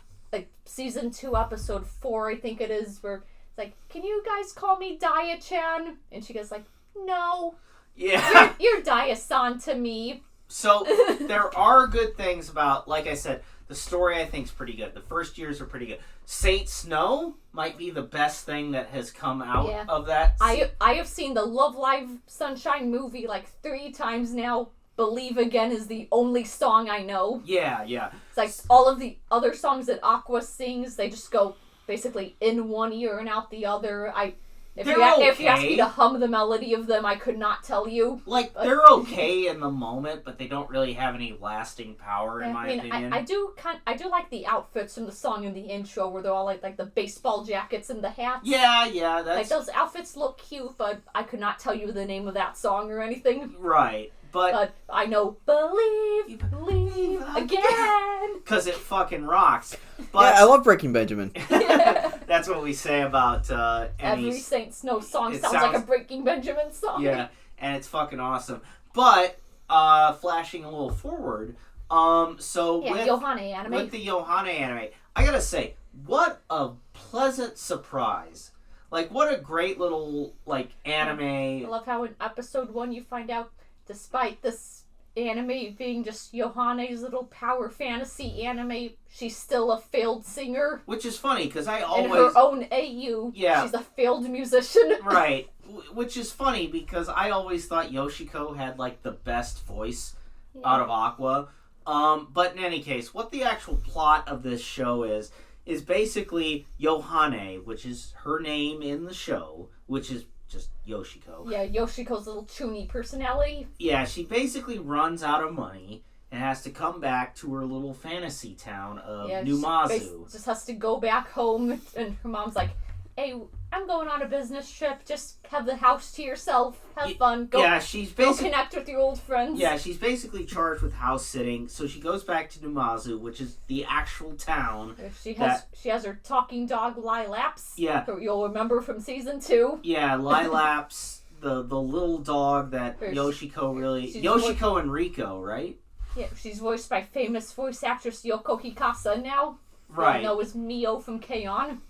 season 2 episode 4, I think it is, where it's like, can you guys call me Daya-chan? And she goes like, no. Yeah. You're Daya-san to me. So there are good things about, like I said, the story I think is pretty good. The first years are pretty good. Saint Snow might be the best thing that has come out of that. I have seen the Love Live Sunshine movie like 3 times now. Believe Again is the only song I know. Yeah. It's like all of the other songs that Aqua sings, they just go basically in one ear and out the other. If you ask me to hum the melody of them, I could not tell you. Like, they're okay in the moment, but they don't really have any lasting power, in my opinion. I do like the outfits from the song in the intro, where they're all like the baseball jackets and the hats. Yeah, that's... Like, those outfits look cute, but I could not tell you the name of that song or anything. Right, but I know Believe Again! Because it fucking rocks. But yeah, I love Breaking Benjamin. That's what we say about every Saint Snow song sounds like a Breaking Benjamin song. Yeah, and it's fucking awesome. But, flashing a little forward, with Yohane anime. With the Yohane anime, I gotta say, what a pleasant surprise. Like, what a great little, anime. I love how in episode 1 you find out, despite this anime being just Yohane's little power fantasy anime, she's still a failed singer. Which is funny, because I always... In her own AU, she's a failed musician. Right. Which is funny, because I always thought Yoshiko had, the best voice out of Aqua. But in any case, what the actual plot of this show is basically Yohane, which is her name in the show, which is just Yoshiko. Yeah, Yoshiko's little chuny personality. Yeah, she basically runs out of money and has to come back to her little fantasy town of Numazu. Just has to go back home, and her mom's like, hey, I'm going on a business trip. Just have the house to yourself. Have fun. Go connect with your old friends. Yeah, she's basically charged with house sitting, so she goes back to Numazu, which is the actual town. She has her talking dog, Lilaps. Yeah. Who you'll remember from season 2. Yeah, Lilaps, the little dog that Yoshiko and Rico, right? Yeah, she's voiced by famous voice actress Yoko Hikasa now. Right. You know, as Mio from K-On!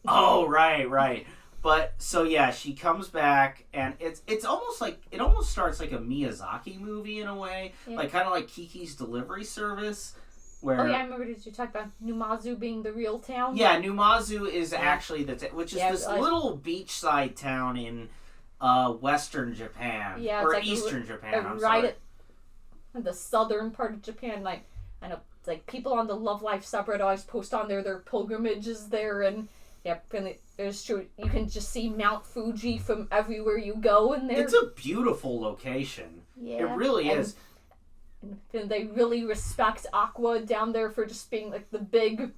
Oh, right. But so yeah, she comes back, and it's almost like it almost starts like a Miyazaki movie in a way, like kind of like Kiki's Delivery Service. Where, oh yeah, I remember you talked about Numazu being the real town. Yeah, Numazu is actually which is this like, little beachside town in Western Japan or like Eastern Japan. I'm right at the southern part of Japan. Like I know, like people on the Love Life subreddit always post on their pilgrimages there, and yeah, it's true. You can just see Mount Fuji from everywhere you go, and it's a beautiful location. Yeah, it really is. And they really respect Aqua down there for just being like the big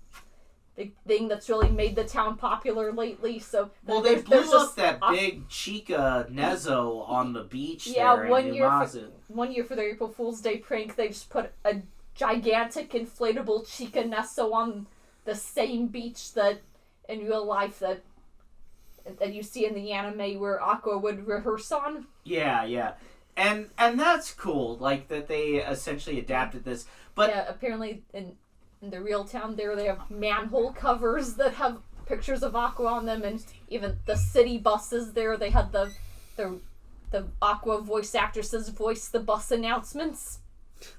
thing that's really made the town popular lately. So they blew up that big Chica Nezo on the beach. Yeah, there one year for their April Fool's Day prank, they just put a gigantic inflatable Chica Nezo on the same beach that in real life that you see in the anime where Aqua would rehearse on. Yeah. And that's cool, like that they essentially adapted this. But yeah, apparently in the real town there, they have manhole covers that have pictures of Aqua on them, and even the city buses there, they had the Aqua voice actresses voice the bus announcements.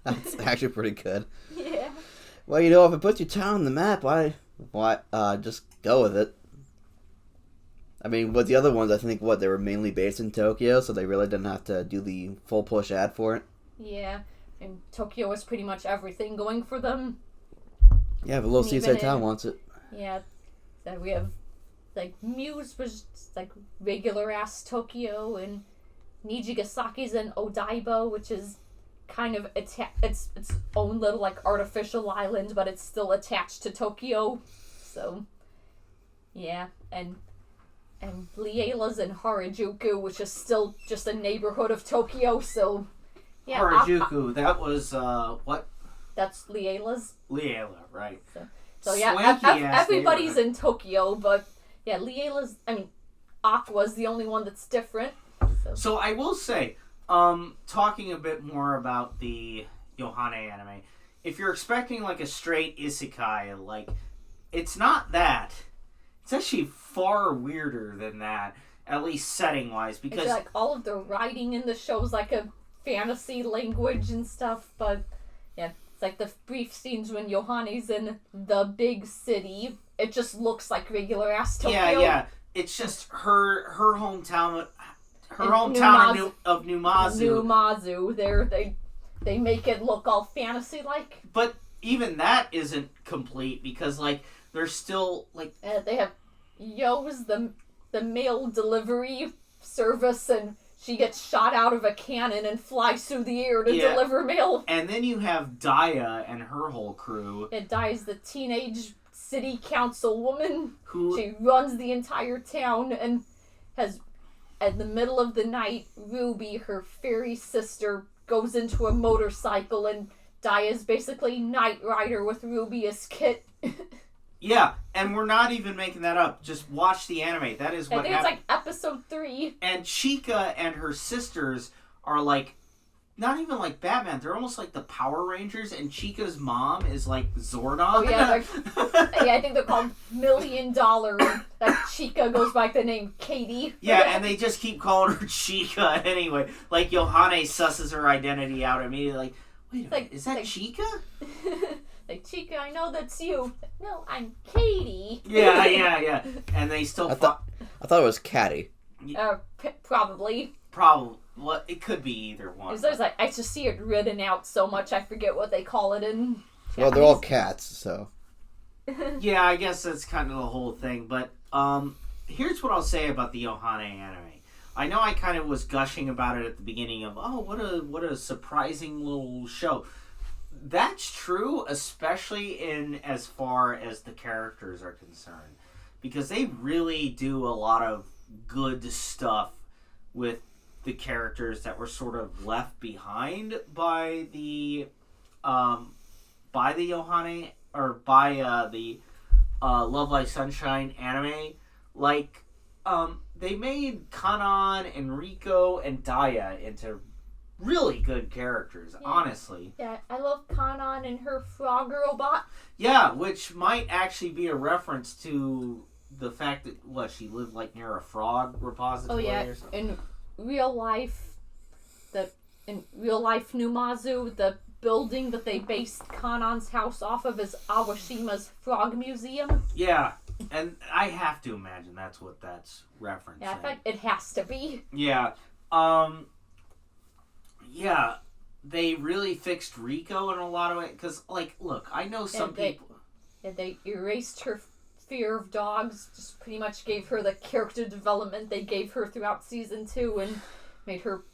That's actually pretty good. Yeah. Well, you know, if it puts your town on the map, why just go with it? I mean, with the other ones, I think, they were mainly based in Tokyo, so they really didn't have to do the full push ad for it. Yeah, and Tokyo is pretty much everything going for them. Yeah, but Little Seaside Town wants it. Yeah, so we have, like, Muse was just, like, regular-ass Tokyo, and Nijigasaki's in Odaiba, which is kind of, it's its own little, like, artificial island, but it's still attached to Tokyo, so, yeah, and Liela's in Harajuku, which is still just a neighborhood of Tokyo, so... Yeah, Harajuku, that was, what? That's Liela's. Liela, right. So yeah, everybody's in Tokyo, but yeah, Aqua's the only one that's different. So I will say, talking a bit more about the Yohane anime, if you're expecting like a straight isekai, like, it's not that. It's actually far weirder than that, at least setting-wise, because... It's like all of the writing in the show's like a fantasy language and stuff, but yeah, it's like the brief scenes when Yohane's in the big city, it just looks like regular-ass Tokyo. Yeah, it's just her hometown, of Numazu. Numazu, they make it look all fantasy-like. But even that isn't complete, because, like, there's still, like... they have Yo's the mail delivery service, and she gets shot out of a cannon and flies through the air to deliver mail. And then you have Daya and her whole crew. Daya's the teenage city councilwoman. She runs the entire town and has, at the middle of the night, Ruby, her fairy sister, goes into a motorcycle, and Daya's basically Knight Rider with Ruby as Kit. Yeah, and we're not even making that up. Just watch the anime. That is what happened. I think it's like episode 3. And Chica and her sisters are like, not even like Batman. They're almost like the Power Rangers, and Chica's mom is like Zordon. Oh, yeah. I think they're called $1 Million. Like, Chica goes by the name Katie. Yeah, and they just keep calling her Chica anyway. Like, Yohane susses her identity out immediately. Like, wait a minute, is that Chica? Like, Chica, I know that's you. No, I'm Katie. Yeah. And they still... I thought it was Caddy. Probably. Well, it could be either one. There's like, I just see it written out so much, I forget what they call it in Japanese. Well, they're all cats, so... Yeah, I guess that's kind of the whole thing. But here's what I'll say about the Yohane anime. I know I kind of was gushing about it at the beginning of, what a surprising little show. That's true, especially in as far as the characters are concerned, because they really do a lot of good stuff with the characters that were sort of left behind by the Yohane, or by the Love Live Sunshine anime. Like, they made Kanan and Riko and Daya into really good characters, honestly. Yeah, I love Kanan and her frog robot. Yeah, which might actually be a reference to the fact that she lived like near a fraud repository or something. In real life Numazu, the building that they based Kanon's house off of is Awashima's Frog Museum. Yeah, and I have to imagine that's what that's referencing. Yeah, I think it has to be. Yeah. Yeah, they really fixed Rico in a lot of ways. Because, like, look, I know some people... Yeah, they erased her fear of dogs, just pretty much gave her the character development they gave her throughout season 2, and made her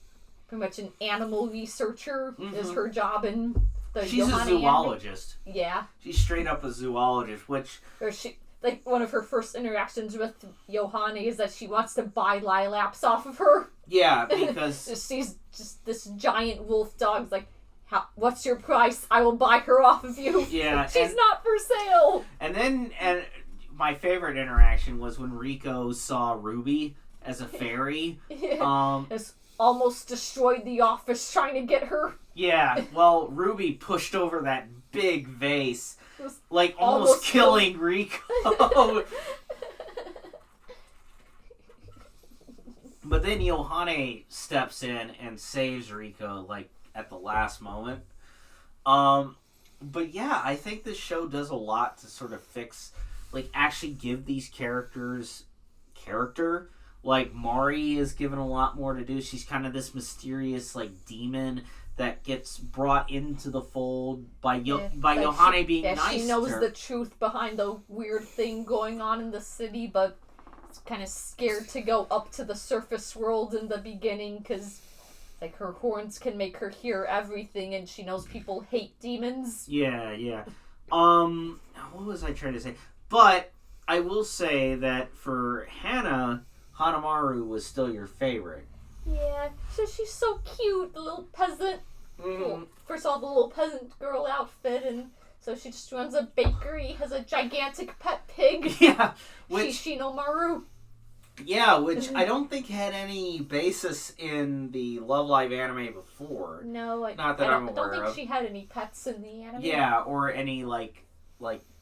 pretty much an animal researcher is her job in the She's Yohane a zoologist. Anime. Yeah. She's straight up a zoologist, which... Or she... Like, one of her first interactions with Yohane is that she wants to buy lilaps off of her. Yeah, because... She's just this giant wolf dog's like, what's your price? I will buy her off of you. Yeah. She's not for sale. And my favorite interaction was when Rico saw Ruby as a fairy. It's almost destroyed the office trying to get her. Yeah, well, Ruby pushed over that big vase, like almost killing Rico. But then Yohane steps in and saves Rico, like, at the last moment. But yeah, I think this show does a lot to sort of fix, like, actually give these characters character. Like, Mari is given a lot more to do. She's kind of this mysterious, like, demon that gets brought into the fold by Yohane being nice. She knows to her. the truth behind the weird thing going on in the city, but is kind of scared to go up to the surface world in the beginning because, like, her horns can make her hear everything, and she knows people hate demons. Yeah. What was I trying to say? But I will say that for Hana, Hanamaru was still your favorite. Yeah, so she's so cute, the little peasant. Well, first of all, the little peasant girl outfit, and so she just runs a bakery, has a gigantic pet pig. Yeah, which Shinomaru. Yeah, which I don't think had any basis in the Love Live anime before. No, not that I'm aware I don't think of. she had any pets in the anime. Yeah, or any like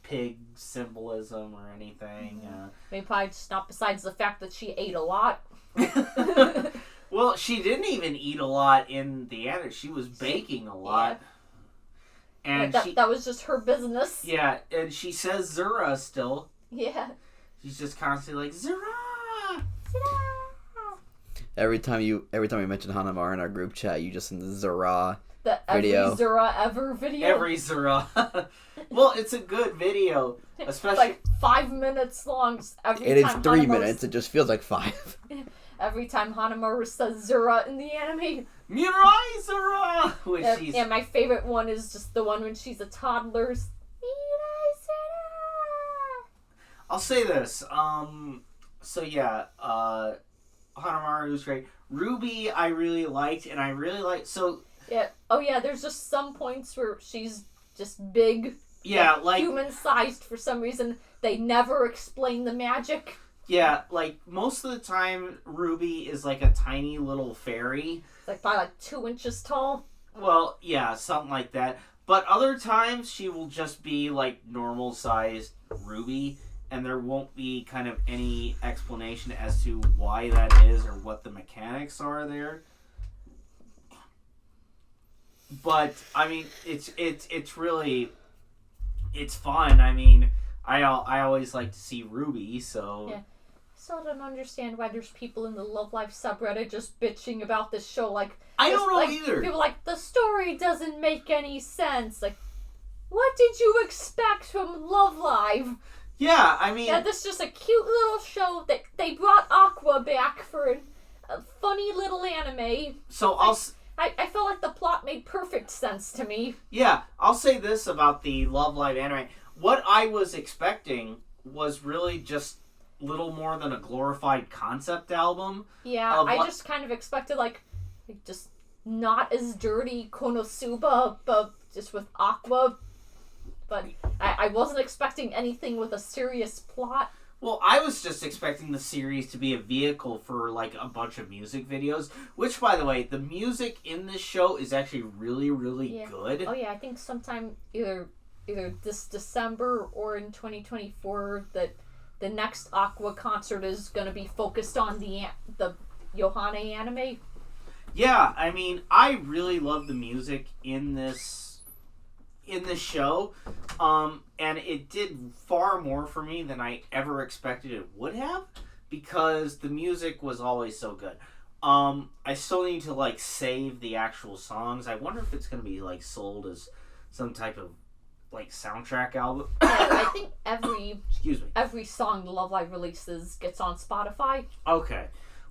pig symbolism or anything. Maybe probably just not besides the fact that she ate a lot. Well, she didn't even eat a lot in the anime. She was baking a lot. Yeah. And that was just her business. Yeah, and she says Zura still. Yeah. She's just constantly like, Zura! Every time you mention Hanamaru in our group chat, you just send the Zura video. Every Zura ever video. Every Zura. Well, it's a good video. Especially... like 5 minutes long. It is 3 minutes. It just feels like 5. Every time Hanamaru says Zura in the anime. Mirai Zura! And my favorite one is just the one when she's a toddler. Mirai Zura! I'll say this. So yeah, Hanamaru was great. Ruby I really liked, and I really liked... So... Yeah. Oh yeah, there's just some points where she's just big. Yeah, like... human-sized for some reason. They never explain the magic. Yeah, like, most of the time, Ruby is like a tiny little fairy. It's like probably like 2 inches tall. Well, yeah, something like that. But other times, she will just be like normal-sized Ruby, and there won't be kind of any explanation as to why that is or what the mechanics are there. But I mean, it's really, it's fun. I mean, I always like to see Ruby, so. Yeah. I still don't understand why there's people in the Love Life subreddit just bitching about this show. Like, I don't know either. People like, the story doesn't make any sense. Like, what did you expect from Love Live? Yeah, I mean... Yeah, this is just a cute little show that they brought Aqua back for a funny little anime. So I felt like the plot made perfect sense to me. Yeah, I'll say this about the Love Live anime. What I was expecting was really just little more than a glorified concept album. Yeah, I just kind of expected, like just not as dirty Konosuba, but just with Aqua. But I wasn't expecting anything with a serious plot. Well, I was just expecting the series to be a vehicle for, like, a bunch of music videos. Which, by the way, the music in this show is actually really, really good. Oh, yeah, I think sometime either this December or in 2024 that the next Aqua concert is going to be focused on the Yohane anime. Yeah, I mean, I really love the music in this show, and it did far more for me than I ever expected it would have, because the music was always so good. I still need to like save the actual songs. I wonder if it's gonna be like sold as some type of like soundtrack album. Yeah, I think Excuse me. every song Love Live releases gets on Spotify. Okay.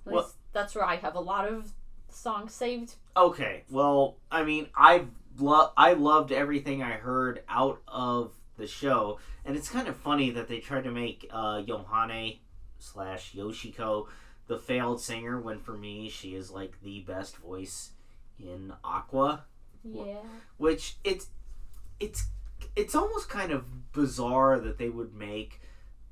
At least that's where I have a lot of songs saved. Okay. Well, I mean, I loved everything I heard out of the show, and it's kind of funny that they tried to make Yohane / Yoshiko the failed singer, when for me she is like the best voice in Aqua. Yeah. Which it's almost kind of bizarre that they would make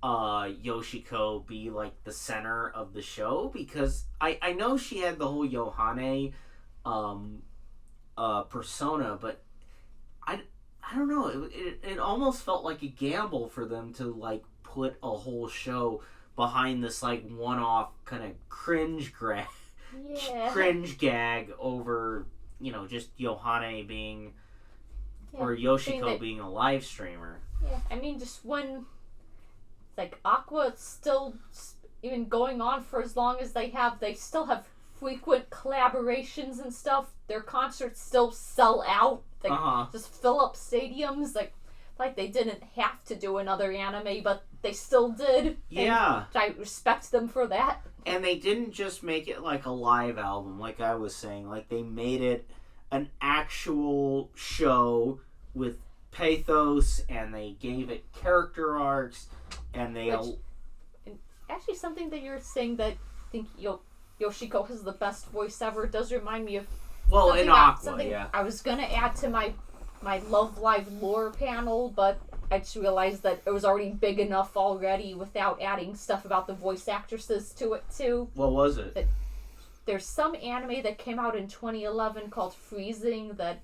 Yoshiko be like the center of the show, because I know she had the whole Yohane persona, but I don't know, it almost felt like a gamble for them to like put a whole show behind this like one-off kind of cringe gag over, you know, just Yohane being or Yoshiko being a live streamer. Yeah, I mean, just when like Aqua still even going on for as long as they still have frequent collaborations and stuff. Their concerts still sell out. Like, just fill up stadiums. Like they didn't have to do another anime, but they still did. Yeah. And I respect them for that. And they didn't just make it like a live album, like I was saying. Like, they made it an actual show with pathos, and they gave it character arcs, and they... Actually, something that you're saying that I think Yoshiko has the best voice ever does remind me of... Well, in Aqua, yeah. I was going to add to my Love Live lore panel, but I just realized that it was already big enough already without adding stuff about the voice actresses to it, too. What was it? There's some anime that came out in 2011 called Freezing that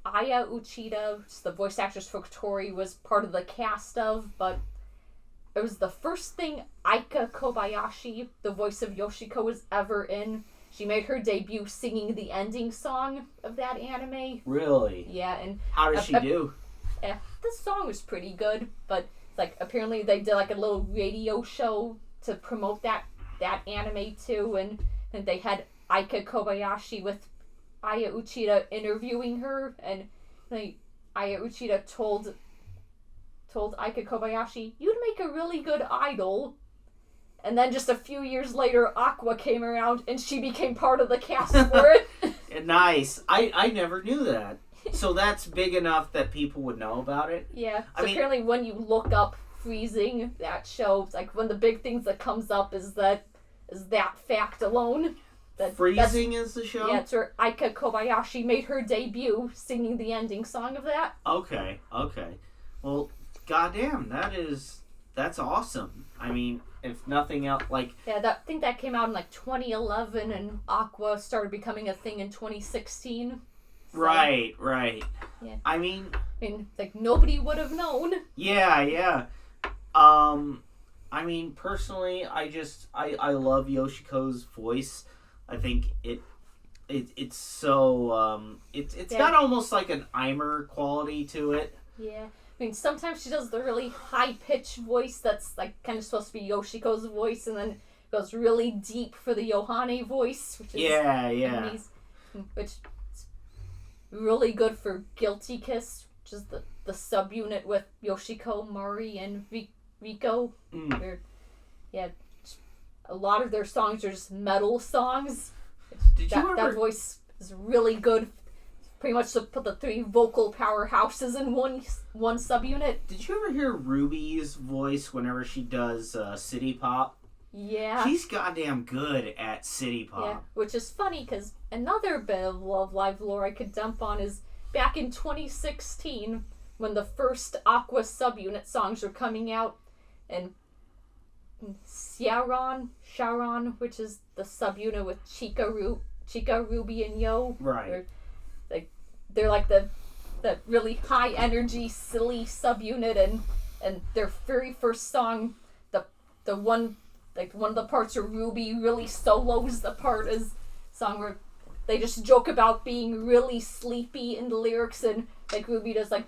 Aya Uchida, the voice actress for Tori, was part of the cast of, but it was the first thing Aika Kobayashi, the voice of Yoshiko, was ever in. She made her debut singing the ending song of that anime. Really? Yeah, and... How did she do? Yeah, the song was pretty good, but like apparently they did like a little radio show to promote that anime too, and they had Aika Kobayashi with Aya Uchida interviewing her, and like Aya Uchida told Aika Kobayashi, "You'd make a really good idol." And then just a few years later, Aqua came around, and she became part of the cast for it. Nice. I never knew that. So that's big enough that people would know about it? Yeah. So apparently when you look up Freezing, that show, it's like one of the big things that comes up is that fact alone. Freezing is the show? Yeah, it's where Aika Kobayashi made her debut singing the ending song of that. Okay. Well, goddamn, that's awesome. I mean, if nothing else, like... Yeah, I think that came out in like 2011, and Aqua started becoming a thing in 2016. So, right. Yeah. I mean, like, nobody would have known. Yeah. I mean, personally, I love Yoshiko's voice. I think it's so, it's got almost like an Eimer quality to it. Yeah. I mean, sometimes she does the really high-pitched voice that's, like, kind of supposed to be Yoshiko's voice, and then goes really deep for the Yohane voice, which is... Yeah. Which is really good for Guilty Kiss, which is the subunit with Yoshiko, Mari, and Riko. Where, a lot of their songs are just metal songs. That voice is really good. Pretty much to put the three vocal powerhouses in one subunit. Did you ever hear Ruby's voice whenever she does City Pop? Yeah. She's goddamn good at City Pop. Yeah, which is funny because another bit of Love Live lore I could dump on is back in 2016 when the first Aqua subunit songs were coming out, and Sharon, which is the subunit with Chica, Ruby, and Yo. Right. They're like the really high energy, silly subunit, and their very first song, the one of the parts where Ruby really solos the part is song where they just joke about being really sleepy in the lyrics, and like Ruby does like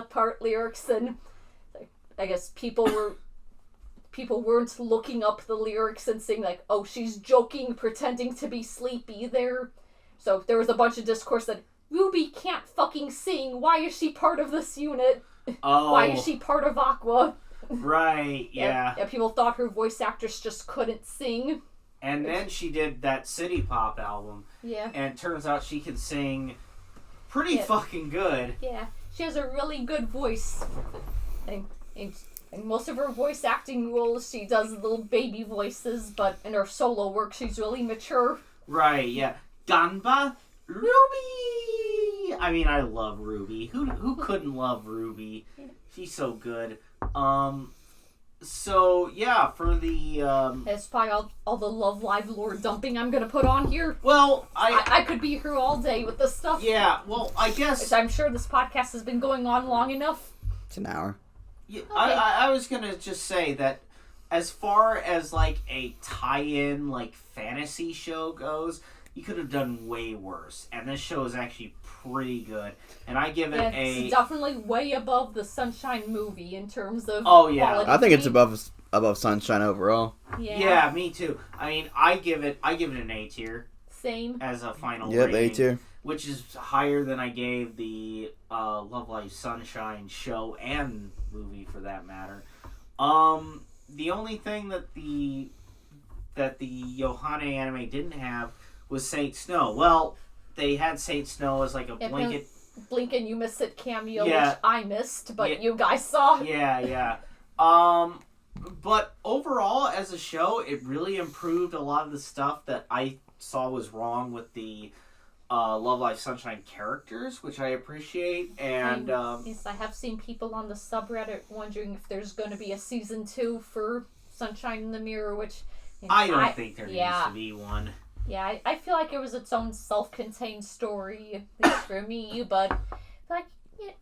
part lyrics, and like, I guess people weren't looking up the lyrics and saying like, oh, she's joking, pretending to be sleepy there. So there was a bunch of discourse that Ruby can't fucking sing. Why is she part of this unit? Oh. Why is she part of Aqua? Right, yeah. Yeah, people thought her voice actress just couldn't sing. And then she did that City Pop album. Yeah. And it turns out she can sing pretty fucking good. Yeah. She has a really good voice. And most of her voice acting roles, she does little baby voices, but in her solo work, she's really mature. Right, yeah. Ganba Ruby! I mean, I love Ruby. Who couldn't love Ruby? She's so good. So, yeah, for the, That's probably all the Love Live lore dumping I'm gonna put on here. Well, I could be here all day with this stuff. Yeah, well, I guess... I'm sure this podcast has been going on long enough. It's an hour. Yeah, Okay. I was gonna just say that as far as, like, a tie-in, like, fantasy show goes, you could have done way worse. And this show is actually pretty good. And I give it It's definitely way above the Sunshine movie in terms of Oh, yeah. quality. I think it's above Sunshine overall. Yeah, me too. I mean, I give it an A tier Same. as a final Yep, rating. A tier. Which is higher than I gave the Love Live Sunshine show and movie, for that matter. The only thing that the Yohane anime didn't have was Saint Snow. Well, they had Saint Snow as like a blanket. Blink and You Miss It cameo, Yeah. which I missed, but Yeah. you guys saw. Yeah. But overall, as a show, it really improved a lot of the stuff that I saw was wrong with the Love Live Sunshine characters, which I appreciate. And Yes, I have seen people on the subreddit wondering if there's going to be a season 2 for Sunshine in the Mirror, which I don't think there needs yeah. to be one. Yeah, I feel like it was its own self-contained story, at least for me, but like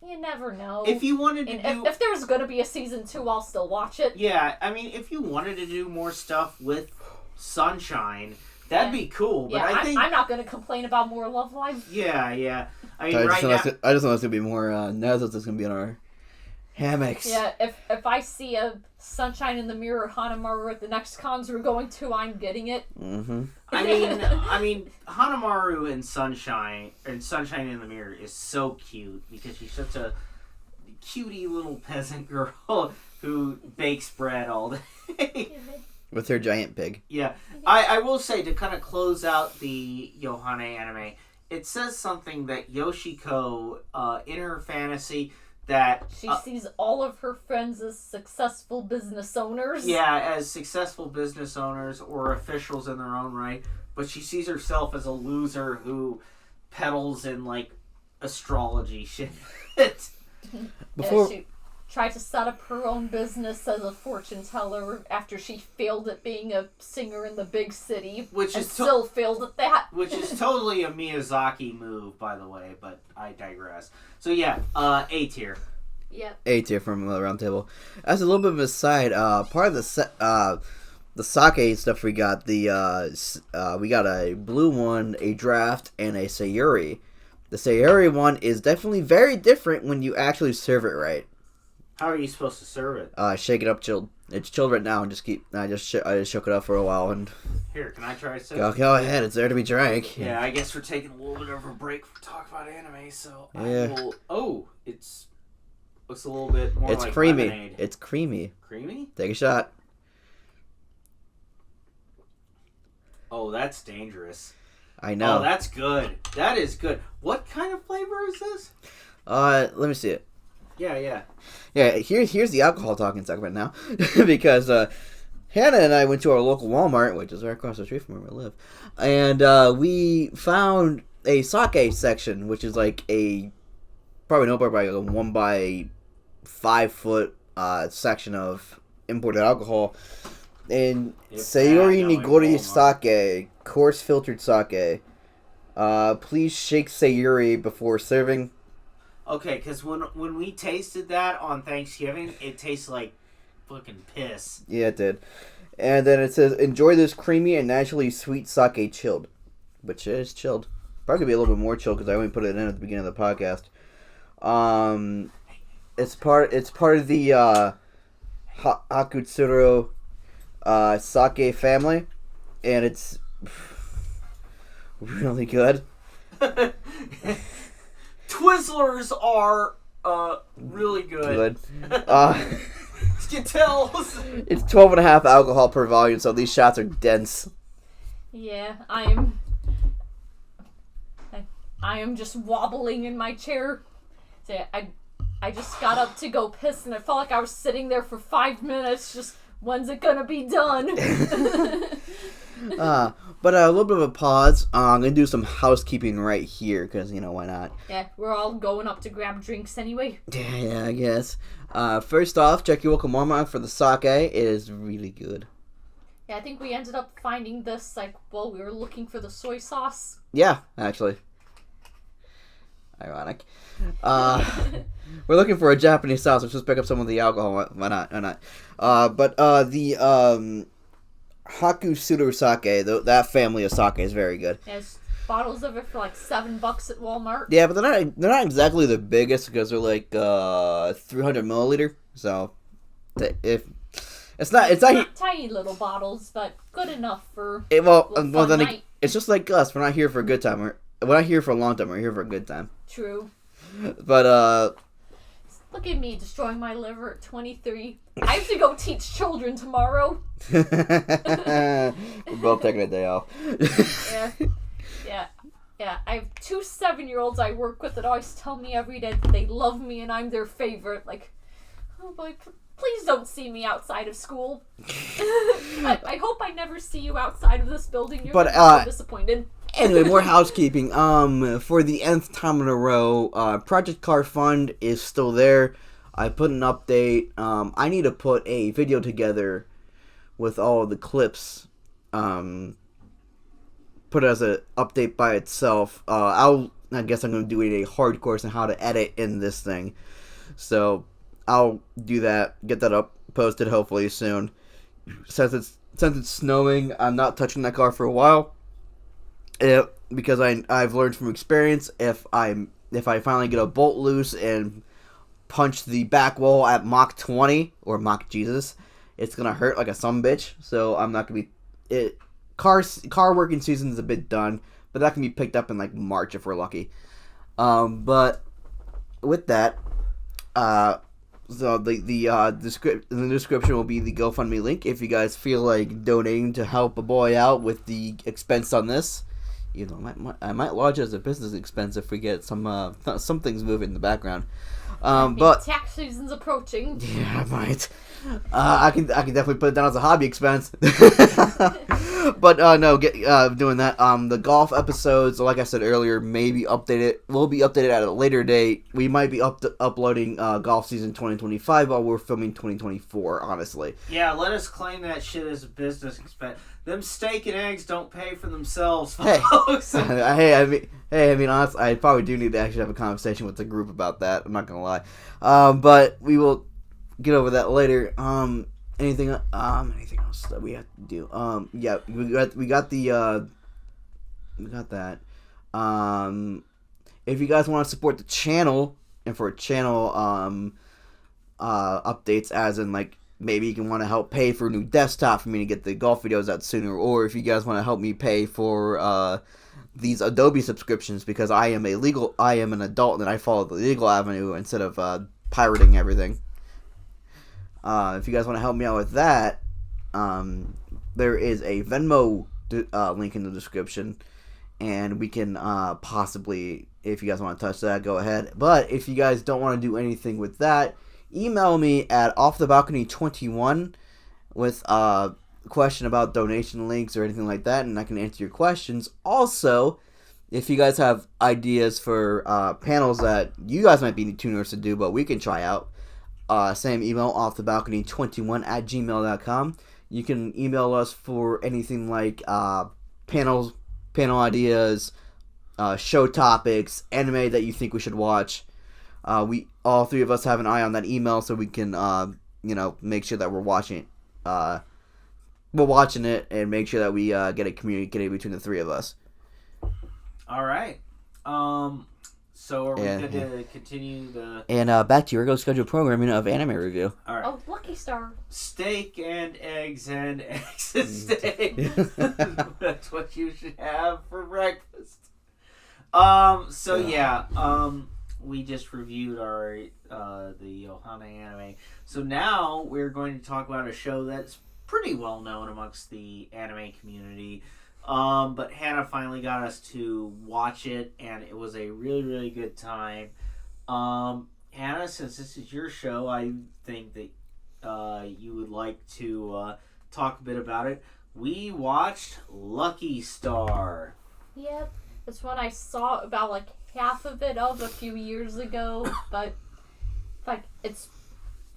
you never know. If you wanted to And if there's gonna be a season 2, I'll still watch it. Yeah, I mean, if you wanted to do more stuff with Sunshine, that'd be cool. But Yeah, I think I'm not gonna complain about more Love Live. Yeah. I mean, I right now, just know it's going to be more Nezos that's going to be on our hammocks. Yeah, if I see a Sunshine in the Mirror Hanamaru at the next cons we're going to, I'm getting it. Mm-hmm. I mean, Hanamaru and Sunshine in the Mirror is so cute because she's such a cutie little peasant girl who bakes bread all day. With her giant pig. Yeah, I will say, to kind of close out the Yohane anime, it says something that Yoshiko, in her fantasy, that She sees all of her friends as successful business owners. yeah, as successful business owners or officials in their own right, but she sees herself as a loser who peddles in, like, astrology shit. Before She tried to set up her own business as a fortune teller after she failed at being a singer in the big city, Which and is still failed at that. Which is totally a Miyazaki move, by the way, but I digress. So yeah, A tier. Yep. A tier from the round table. As a little bit of a side, part of the sake stuff we got, we got a blue one, a draft, and a sayuri. The sayuri one is definitely very different when you actually serve it right. How are you supposed to serve it? Shake it up, chilled. It's chilled right now, and I just shook it up for a while, and Here, can I try a sip? go ahead. It's there to be drank. Yeah, I guess we're taking a little bit of a break from talk about anime, so Yeah. I will... Oh, looks a little bit more It's like creamy. lemonade. It's creamy. Creamy? Take a shot. Oh, that's dangerous. I know. Oh, that's good. That is good. What kind of flavor is this? Let me see it. Yeah. Yeah, here's the alcohol talking segment now, because Hannah and I went to our local Walmart, which is right across the street from where we live, and we found a sake section, which is like probably no more by a 1 by 5 foot section of imported alcohol, and Sayori Nigori sake, coarse filtered sake. Please shake Sayuri before serving. Okay, because when we tasted that on Thanksgiving, it tastes like fucking piss. Yeah, it did. And then it says, enjoy this creamy and naturally sweet sake chilled. Which is chilled. Probably be a little bit more chilled because I only put it in at the beginning of the podcast. It's part of the Hakutsuru sake family, and it's really good. Twizzlers are really good. You tell. It's 12.5 alcohol per volume, so these shots are dense. Yeah, I am just wobbling in my chair. So I just got up to go piss, and I felt like I was sitting there for 5 minutes. Just, when's it gonna be done? But a little bit of a pause. I'm gonna do some housekeeping right here because why not? Yeah, we're all going up to grab drinks anyway. Yeah, I guess. First off, check your local Mormon for the sake. It is really good. Yeah, I think we ended up finding this while we were looking for the soy sauce. Yeah, actually. Ironic. We're looking for a Japanese sauce. Let's just pick up some of the alcohol. Why not? But the Hakusuru sake, that family of sake is very good. There's bottles of it for like $7 at Walmart. Yeah, but they're not exactly the biggest because they're like 300 milliliter. So if it's not tiny little bottles, but good enough for night. It's just like us. We're not here for a good time. We're not here for a long time. We're here for a good time. True. But look at me destroying my liver at 23. I have to go teach children tomorrow. We're both taking a day off. Yeah. I have 2 7-year-olds I work with that always tell me every day that they love me and I'm their favorite. Like, oh boy, please don't see me outside of school. I hope I never see you outside of this building. You're so disappointed. Anyway, more housekeeping. For the nth time in a row, Project Car Fund is still there. I put an update. I need to put a video together with all of the clips. Put it as an update by itself. I guess I'm going to do a hard course on how to edit in this thing. So I'll do that. Get that up, posted hopefully soon. Since it's snowing, I'm not touching that car for a while. Because I've learned from experience, if I finally get a bolt loose and punch the back wall at Mach 20 or Mach Jesus, it's gonna hurt like a sumbitch. So I'm not gonna be car working season is a bit done, but that can be picked up in like March if we're lucky. But with that, so the description will be the GoFundMe link if you guys feel like donating to help a boy out with the expense on this. I might lodge it as a business expense if we get some things moving in the background. But tax season's approaching. Yeah, I might. I can definitely put it down as a hobby expense. But no, doing that. The golf episodes, like I said earlier, will be updated at a later date. We might be uploading golf season 2025 while we're filming 2024. Honestly. Yeah, let us claim that shit as a business expense. Them steak and eggs don't pay for themselves, Hey, folks. I mean, honestly, I probably do need to actually have a conversation with the group about that. I'm not gonna lie, but we will get over that later. Anything else that we have to do? Yeah, we got that. If you guys want to support the channel and for channel updates, as in like. Maybe you can want to help pay for a new desktop for me to get the golf videos out sooner, or if you guys want to help me pay for these Adobe subscriptions because I am an adult and I follow the legal avenue instead of pirating everything. If you guys want to help me out with that, there is a Venmo link in the description, and we can possibly, if you guys want to touch that, go ahead. But if you guys don't want to do anything with that, email me at offthebalcony21 with a question about donation links or anything like that, and I can answer your questions. Also, if you guys have ideas for panels that you guys might be too nerds to do, but we can try out, same email, offthebalcony21@gmail.com. You can email us for anything like panel ideas, show topics, anime that you think we should watch. we all three of us have an eye on that email so we can make sure that we're watching it and make sure that we get it communicated between the three of us. All right. So are we good to continue the... And back to your regular scheduled programming of anime review. All right. Oh, Lucky Star. Steak and eggs and steak. That's what you should have for breakfast. We just reviewed our the Ohana anime. So now we're going to talk about a show that's pretty well known amongst the anime community. But Hannah finally got us to watch it, and it was a really, really good time. Hannah, since this is your show, I think that you would like to talk a bit about it. We watched Lucky Star. Yep. This one I saw about like half of it a few years ago, but like it's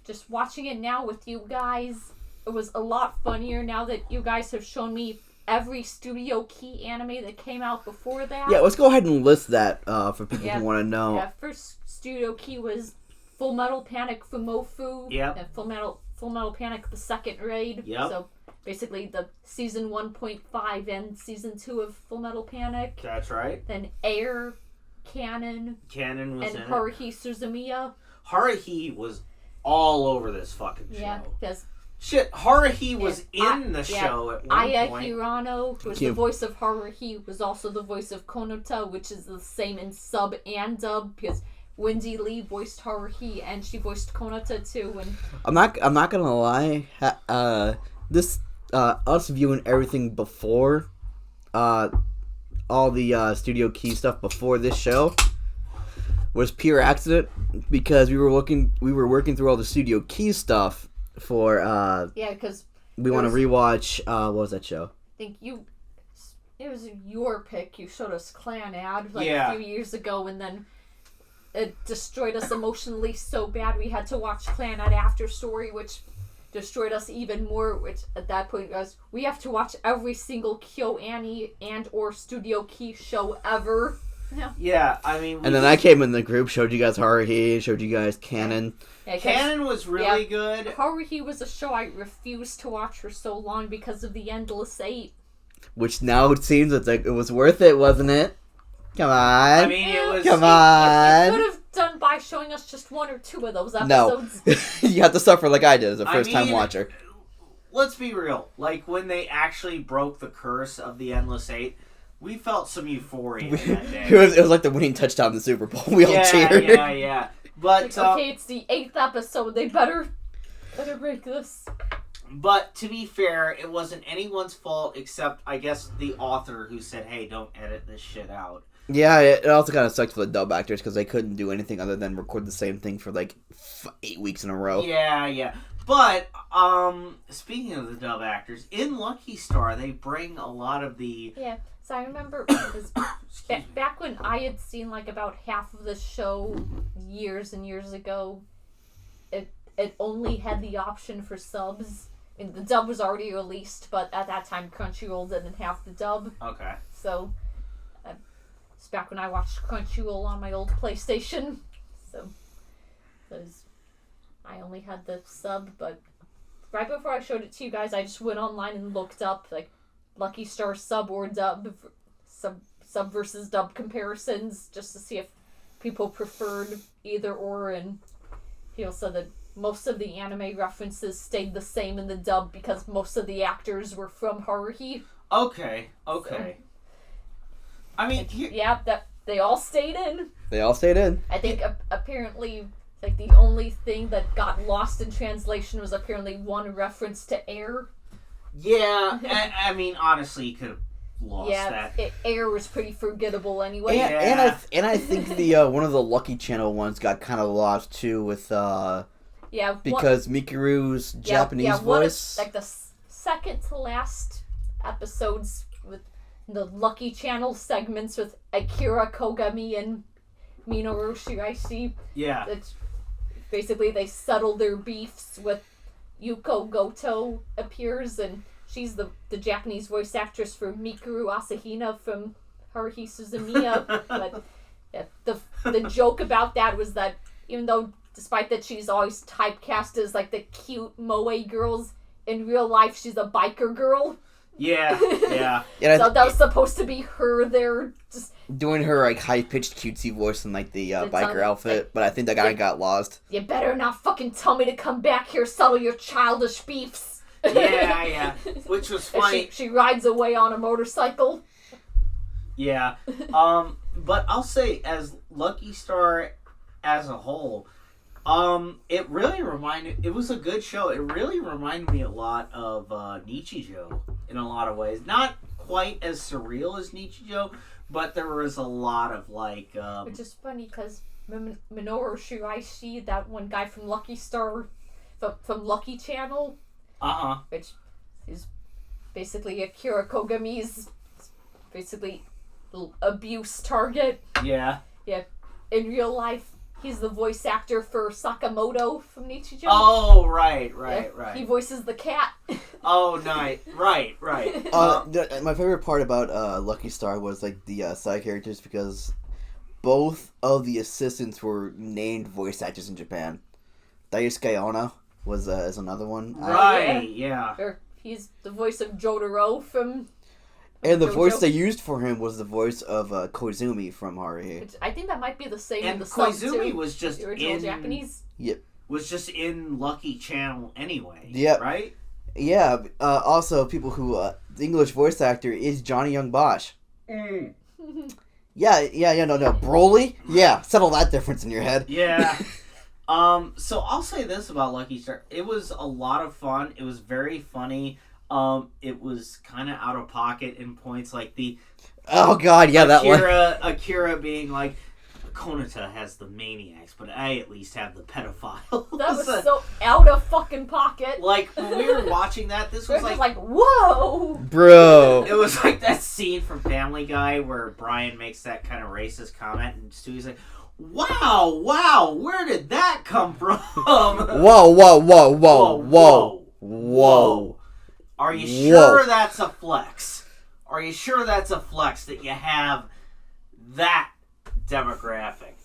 just watching it now with you guys. It was a lot funnier now that you guys have shown me every Studio Key anime that came out before that. Yeah, let's go ahead and list that for people who want to know. Yeah, first Studio Key was Full Metal Panic Fumofu. Yep. And Full Metal Panic the second raid. Yep. So basically the season 1.5 and season 2 of Full Metal Panic. That's right. Then Air, Canon was and in Haruhi Suzumiya. Haruhi was all over this fucking show. Yeah, because shit, Haruhi was in the show at one Aya point. Hirano, who was the voice of Haruhi, was also the voice of Konota, which is the same in sub and dub, because Wendy Lee voiced Haruhi and she voiced Konota too. And I'm not gonna lie, this us viewing everything before all the Studio Key stuff before this show was pure accident, because we were working through all the Studio Key stuff for because we want to rewatch what was that show? I think it was your pick. You showed us Clan Ad a few years ago, and then it destroyed us emotionally so bad we had to watch Clan Ad After Story, which destroyed us even more, which at that point was we have to watch every single KyoAni and or Studio Key show ever. Yeah, I mean... And then I came in the group, showed you guys Haruhi, showed you guys Canon. Yeah, Canon was really good. Haruhi was a show I refused to watch for so long because of the Endless 8. Which now it seems it's like it was worth it, wasn't it? Come on. I mean, it was... Come on. You could have done by showing us just one or two of those No. episodes. You have to suffer like I did as a first-time watcher. Let's be real. Like, when they actually broke the curse of the Endless 8... We felt some euphoria that day. It was like the winning touchdown in the Super Bowl. We all cheered. Yeah. But okay, it's the 8th episode. They better break this. But to be fair, it wasn't anyone's fault except, I guess, the author who said, "Hey, don't edit this shit out." Yeah, it also kind of sucked for the dub actors because they couldn't do anything other than record the same thing for like 8 weeks in a row. Yeah. But speaking of the dub actors, in Lucky Star, they bring a lot of the... Yeah. So I remember back when I had seen like about half of the show years and years ago, it only had the option for subs. I mean, the dub was already released, but at that time Crunchyroll didn't have the dub. Okay. So it's back when I watched Crunchyroll on my old PlayStation. So because I only had the sub, but right before I showed it to you guys, I just went online and looked up like Lucky Star sub or dub, sub versus dub comparisons, just to see if people preferred either or, and people said that most of the anime references stayed the same in the dub because most of the actors were from Haruhi. Okay. So, I mean, that they all stayed in. They all stayed in. I think apparently, like the only thing that got lost in translation was apparently one reference to Air. Yeah, I mean, honestly, you could have lost that. Air was pretty forgettable anyway. And I think the one of the Lucky Channel ones got kind of lost too with because Mikuru's Japanese voice. Like the second to last episodes with the Lucky Channel segments with Akira Kogami and Minoru Shiraishi. Yeah. It's basically they settle their beefs with Yuko Goto appears, and she's the Japanese voice actress for Mikuru Asahina from Haruhi Suzumiya. But the joke about that was that even though despite that she's always typecast as like the cute moe girls, in real life she's a biker girl. Yeah. So that was supposed to be her there, just doing her like high pitched cutesy voice in like the biker outfit, but I think that guy got lost. You better not fucking tell me to come back here, settle your childish beefs. Yeah. Which was funny. She rides away on a motorcycle. Yeah. But I'll say, as Lucky Star as a whole, it was a good show. It really reminded me a lot of Nichijou in a lot of ways. Not quite as surreal as Nichijou, but there was a lot of like... Which is funny, because Minoru Shiraishi, that one guy from Lucky Star, from Lucky Channel, which is basically Akira Kogami's basically abuse target. Yeah. In real life, he's the voice actor for Sakamoto from Nichijou. Oh, right. He voices the cat. Oh, nice. Right. My favorite part about Lucky Star was like the side characters, because both of the assistants were named voice actors in Japan. Daisuke Ono is another one. Right, yeah. He's the voice of Jotaro from... And the voice they used for him was the voice of Koizumi from Haruhi. I think that might be the same in the sub, too. And Koizumi was just the original Japanese. Yep. Was just in Lucky Channel anyway. Yep. Right? Yeah. Also, people who... the English voice actor is Johnny Young Bosch. Mm. Yeah, no. Broly? Yeah, settle that difference in your head. Yeah. So I'll say this about Lucky Star. It was a lot of fun. It was very funny. It was kind of out of pocket in points, like the... Oh, God, yeah, that one. Akira being like, Konata has the maniacs, but I at least have the pedophiles. That was so out of fucking pocket. Like, when we were watching that, this was like, whoa! Bro! It was like that scene from Family Guy where Brian makes that kind of racist comment, and Stewie's like, wow, where did that come from? Whoa. Are you sure that's a flex? Are you sure that's a flex that you have that demographic?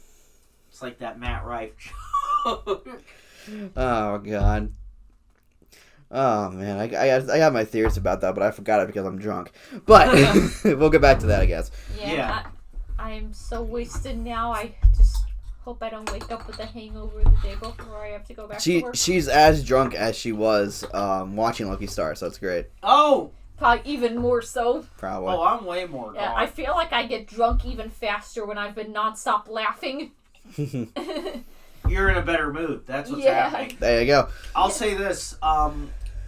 It's like that Matt Rife joke. Oh, God. Oh, man. I got my theories about that, but I forgot it because I'm drunk. But we'll get back to that, I guess. Yeah. I'm so wasted now. I just hope I don't wake up with a hangover the day before I have to go back to work. She's as drunk as she was watching Lucky Star, so it's great. Oh! Probably even more so. Probably. Oh, I'm way more gone. I feel like I get drunk even faster when I've been nonstop laughing. You're in a better mood. That's what's happening. There you go. I'll say this.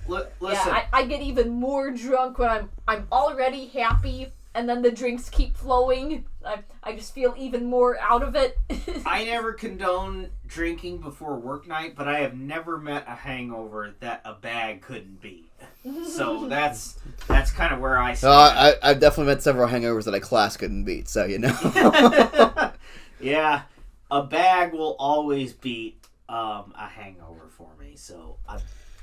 Listen. Yeah, I get even more drunk when I'm already happy, and then the drinks keep flowing. I just feel even more out of it. I never condone drinking before work night, but I have never met a hangover that a bag couldn't beat. So that's kind of where I stand. I've definitely met several hangovers that a class couldn't beat, so you know. Yeah, a bag will always beat a hangover for me, so I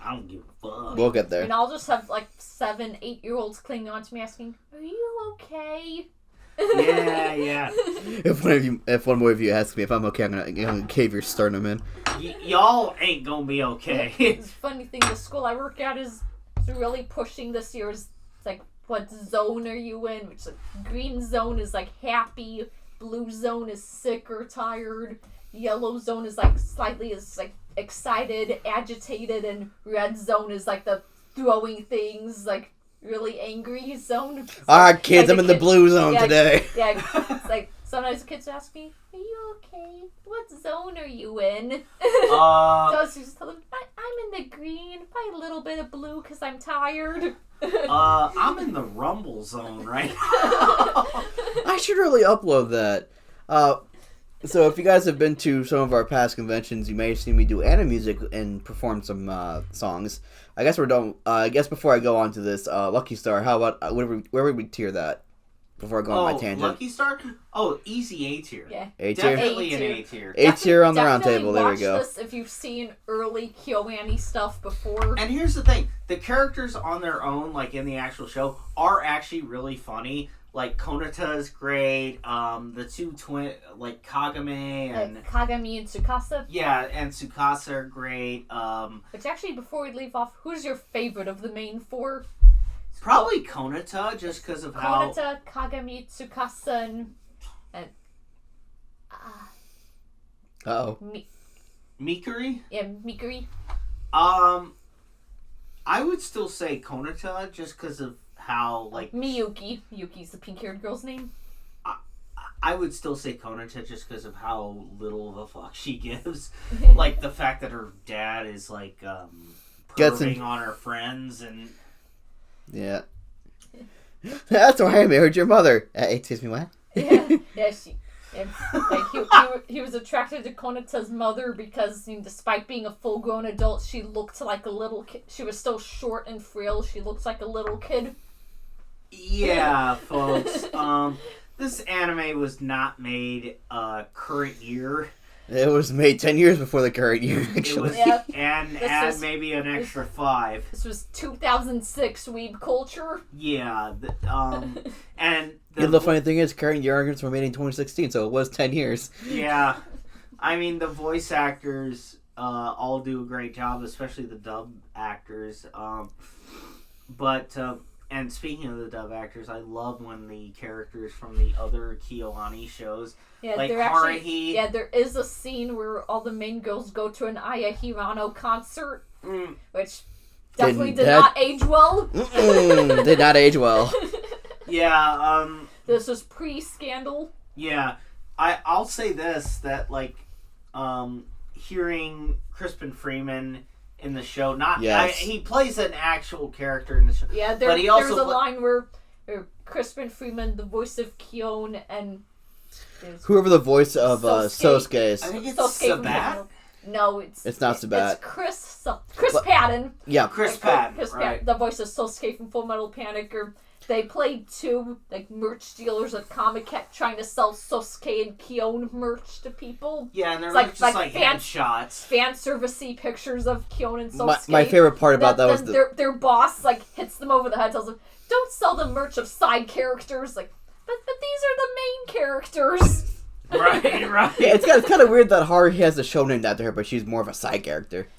don't give a fuck. We'll get there. And I'll just have like 7, 8-year-olds clinging on to me asking, "Are you okay?" Yeah. If one more of you asks me if I'm okay, I'm gonna cave your sternum in. Y'all ain't gonna be okay. It's a funny thing. The school I work at is really pushing this year. It's like, what zone are you in? Which green zone is like happy, blue zone is sick or tired, yellow zone is like slightly excited, agitated, and red zone is like the throwing things like really angry zone. Alright, kids, I'm in the blue zone today. Yeah, it's like sometimes kids ask me, "Are you okay? What zone are you in?" So I just tell them, I'm in the green, probably a little bit of blue because I'm tired. I'm in the rumble zone right now. I should really upload that. So if you guys have been to some of our past conventions, you may have seen me do anime music and perform some songs. I guess we're done. I guess before I go on to this, Lucky Star, how about where would we tier that? Before I go on my tangent. Lucky Star? Oh, easy A tier. Yeah. A tier? Definitely an A tier. A tier on the round table, there we watch go. This if you've seen early KyoAni stuff before. And here's the thing. The characters on their own, like in the actual show, are actually really funny. like Konata is great. The two twin, like Kagame and Kagami and Tsukasa. yeah, and Tsukasa are great. Which actually, before we leave off, who's your favorite of the main four? Probably Konata, just because of how. Konata, Kagami, Tsukasa, and Mikuri. Yeah, Mikuri. I would still say Konata, just because of how like Miyuki. Yuki's the pink-haired girl's name. I would still say Konata just because of how little of a fuck she gives. Like the fact that her dad is like perving on her friends and yeah. That's why I married your mother. Excuse me, what? yeah, she. And, like he was attracted to Konata's mother because, despite being a full-grown adult, she looked like a little kid. She was still short and frail. She looked like a little kid. Yeah, folks. This anime was not made current year. It was made 10 years before the current year, actually. And add maybe an extra 5. This was 2006 weeb culture. Yeah. And The funny thing is, current year arguments were made in 2016, so it was 10 years. Yeah. I mean, the voice actors all do a great job, especially the dub actors. And speaking of the dub actors, I love when the characters from the other Kyoani shows, like Haruhi... there is a scene where all the main girls go to an Aya Hirano concert, which definitely did not age well. Did not age well. Yeah, This was pre-scandal. Yeah, I'll say this, that, like, hearing Crispin Freeman in the show, he plays an actual character in the show. Yeah, there's a line where Crispin Freeman, the voice of Kyon, and whoever the voice of Sosuke is. I think it's Sabat. No, it's not Sabat. It's Chris Patton. Yeah, Chris Patton. Patton, the voice of Sosuke from Full Metal Panic. They played two merch dealers at Comic-Con trying to sell Sosuke and Kyon merch to people. Yeah, and they're just headshots. Fan servicey pictures of Kyon and Sosuke. My favorite part about that was their boss hits them over the head, tells them, "Don't sell the merch of side characters." But these are the main characters. Right. Yeah, it's kind of weird that Haruhi has a show named after her, but she's more of a side character.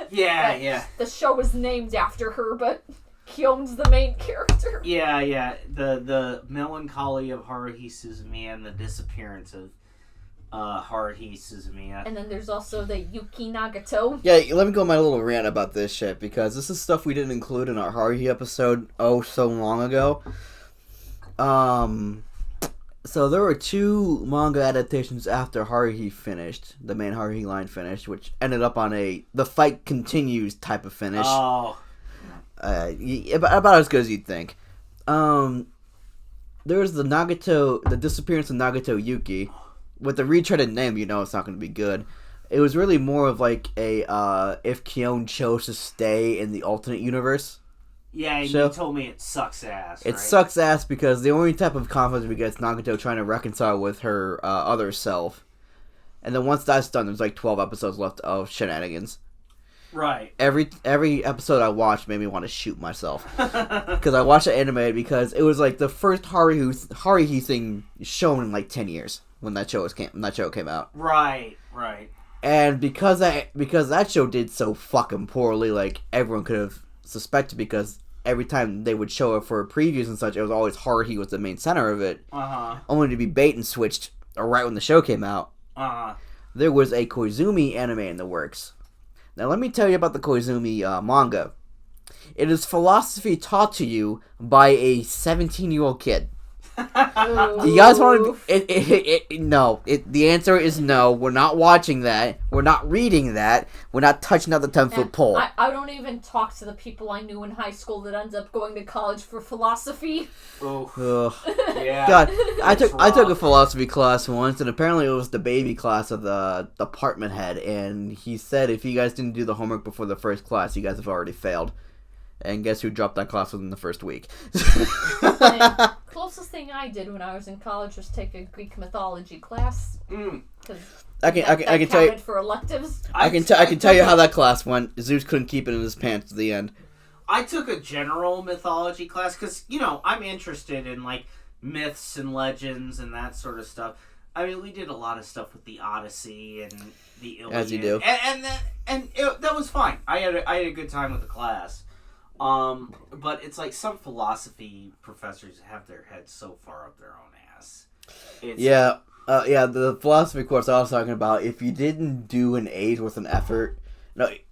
Yeah. The show was named after her, but Kyon's the main character. Yeah. The melancholy of Haruhi Suzumiya and the disappearance of Haruhi Suzumiya. And then there's also the Yuki Nagato. Yeah, let me go on my little rant about this shit, because this is stuff we didn't include in our Haruhi episode so long ago. So there were 2 manga adaptations after Haruhi finished, the main Haruhi line finished, which ended up on the fight continues type of finish. Oh. About as good as you'd think. There was the disappearance of Nagato Yuki. With the retreaded name, it's not going to be good. It was really more of like if Kyon chose to stay in the alternate universe. Yeah, you told me it sucks ass. It sucks ass because the only type of conflict we get is Nagato trying to reconcile with her other self. And then once that's done, there's 12 episodes left of shenanigans. Right. Every episode I watched made me want to shoot myself. Because I watched the anime because it was the first Haruhi thing shown in 10 years when that show came out. Right. And because that show did so fucking poorly, everyone could have suspected, because every time they would show it for previews and such, it was always Haruhi was the main center of it. Only to be bait and switched right when the show came out. There was a Koizumi anime in the works. Now let me tell you about the Koizumi manga. It is philosophy taught to you by a 17-year-old kid. You guys want to... No. The answer is no. We're not watching that. We're not reading that. We're not touching out the 10-foot pole. I don't even talk to the people I knew in high school that ends up going to college for philosophy. Oh. Yeah. God, I took a philosophy class once, and apparently it was the baby class of the department head, and he said if you guys didn't do the homework before the first class, you guys have already failed. And guess who dropped that class within the first week? The closest thing I did when I was in college was take a Greek mythology class. I can tell you for electives. I can tell you how that class went. Zeus couldn't keep it in his pants at the end. I took a general mythology class because I'm interested in myths and legends and that sort of stuff. I mean, we did a lot of stuff with the Odyssey and the Iliad. As you do. That was fine. I had a good time with the class. But it's like some philosophy professors have their heads so far up their own ass. The philosophy course I was talking about, if you didn't do an A's worth of effort,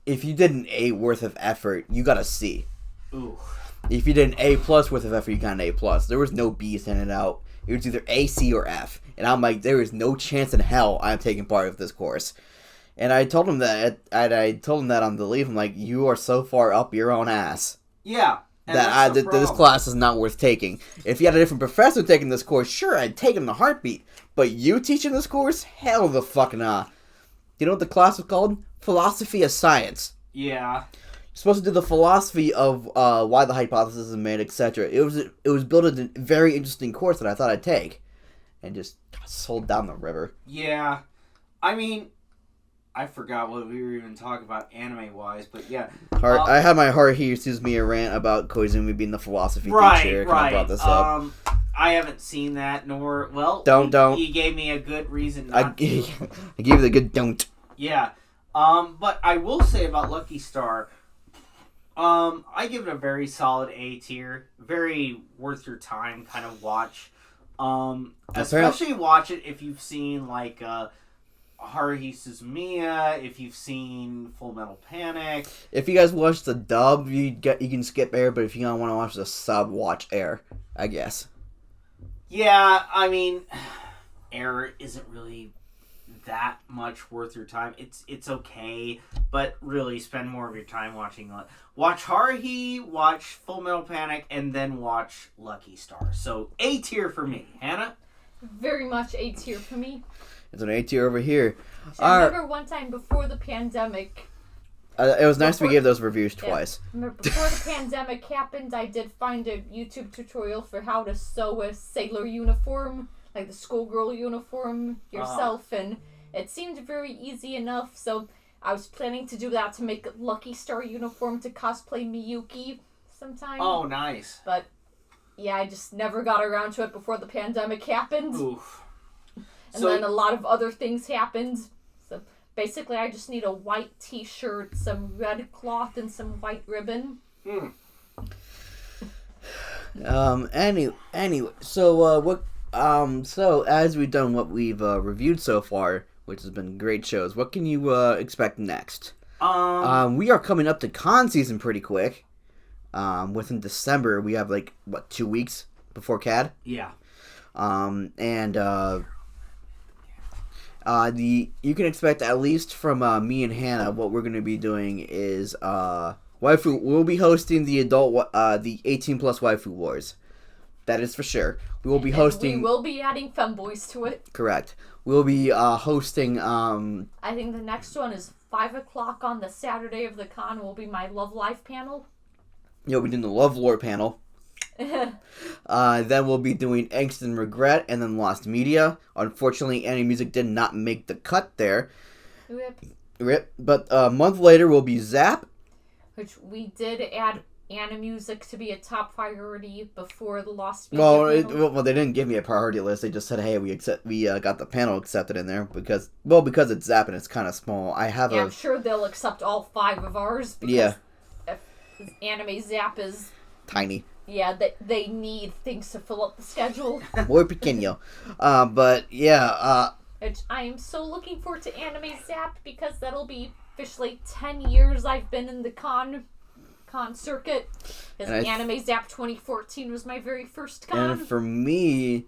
if you did an A worth of effort, you got a C. Ooh. If you did an A plus worth of effort, you got an A plus. There was no B's handed out. It was either A, C, or F. And I'm like, there is no chance in hell I'm taking part of this course. And I told him that. I told him that on the leave. I'm like, you are so far up your own ass. Yeah. That this class is not worth taking. If you had a different professor taking this course, sure, I'd take it in a heartbeat. But you teaching this course? Hell the fuck nah. You know what the class was called? Philosophy of Science. Yeah. You're supposed to do the philosophy of why the hypothesis is made, etc. It was built as a very interesting course that I thought I'd take. And just got sold down the river. Yeah. I mean, I forgot what we were even talking about anime-wise, but yeah. I had my heart here sees me a rant about Koizumi being the philosophy teacher. Right. I brought this up. I haven't seen that, nor... Well, don't. You gave me a good reason not to. I gave you the good don't. Yeah. But I will say about Lucky Star, I give it a very solid A tier. Very worth your time kind of watch. Especially watch it if you've seen, like, Haruhi Suzumiya, if you've seen Full Metal Panic. If you guys watch the dub, you can skip Air, but if you don't want to watch the sub, watch Air, I guess. Yeah, I mean, Air isn't really that much worth your time. It's okay, but really spend more of your time watching. Watch Haruhi, watch Full Metal Panic, and then watch Lucky Star. So A tier for me. Hannah? Very much A tier for me. It's an A tier over here. I remember one time before the pandemic. It was nice we gave those reviews twice. Before the pandemic happened, I did find a YouTube tutorial for how to sew a sailor uniform, like the schoolgirl uniform yourself, and it seemed very easy enough, so I was planning to do that to make a Lucky Star uniform to cosplay Miyuki sometime. Oh, nice. But, yeah, I just never got around to it before the pandemic happened. Oof. And then a lot of other things happened. So basically, I just need a white t-shirt, some red cloth, and some white ribbon. Anyway, so as we've done what we've reviewed so far, which has been great shows, what can you expect next? We are coming up to con season pretty quick. Within December, we have 2 weeks before CAD. Yeah. You can expect, at least from me and Hannah, what we're going to be doing is waifu. We'll be hosting the the 18+ waifu wars. That is for sure. We will be hosting. We will be adding femboys to it. Correct. We'll be hosting. I think the next one is 5 o'clock on the Saturday of the con. Will be my Love Life panel. We'll be doing the Love Lore panel. Then we'll be doing Angst and Regret, and then Lost Media. Unfortunately, Anime Music did not make the cut there. Rip. But a month later will be Zap. Which we did add Anime Music to be a top priority before the Lost Media panel. Well, they didn't give me a priority list. They just said, "Hey, we got the panel accepted in there because it's Zap and it's kind of small." I'm sure they'll accept all 5 of ours. Because Anime Zap is tiny. Yeah, they need things to fill up the schedule. Muy pequeño. But yeah. Which I am so looking forward to Anime Zap because that'll be officially 10 years I've been in the con circuit. Because Anime Zap 2014 was my very first con. And for me,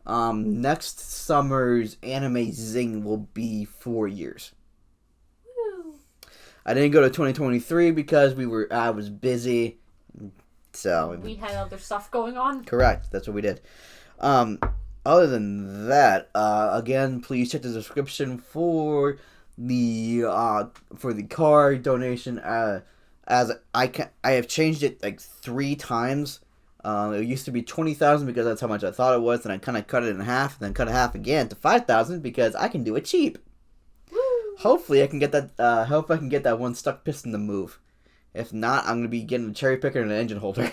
next summer's Anime Zing will be 4 years. Woo. I didn't go to 2023 because I was busy. So we had other stuff going on. Correct. That's what we did. Other than that, again, please check the description for the card donation. As I have changed it 3 times. It used to be 20,000 because that's how much I thought it was, and I kind of cut it in half, and then cut it half again to 5,000 because I can do it cheap. Woo. Hopefully, I can get that. Hope I can get that one stuck piston to move. If not, I'm going to be getting a cherry picker and an engine holder.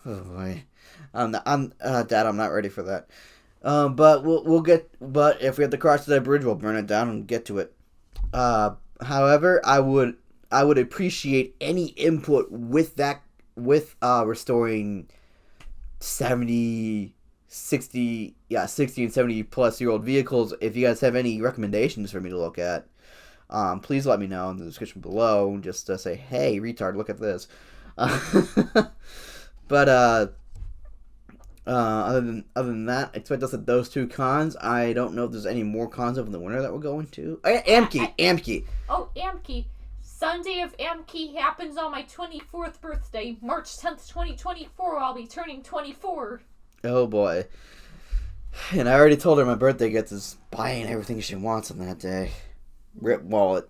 Oh, boy. Dad, I'm not ready for that. But we'll get. But if we have to cross that bridge, we'll burn it down and get to it. However, I would appreciate any input with restoring 60 and 70 plus year old vehicles. If you guys have any recommendations for me to look at, please let me know in the description below. Just to say, hey, retard, look at this. But other than that, expect us at those 2 cons. I don't know if there's any more cons over the winter that we're going to. Amki. Oh, Amki. Sunday of Amki happens on my 24th birthday, March 10th, 2024. I'll be turning 24. Oh boy. And I already told her my birthday gets is buying everything she wants on that day. Rip wallet.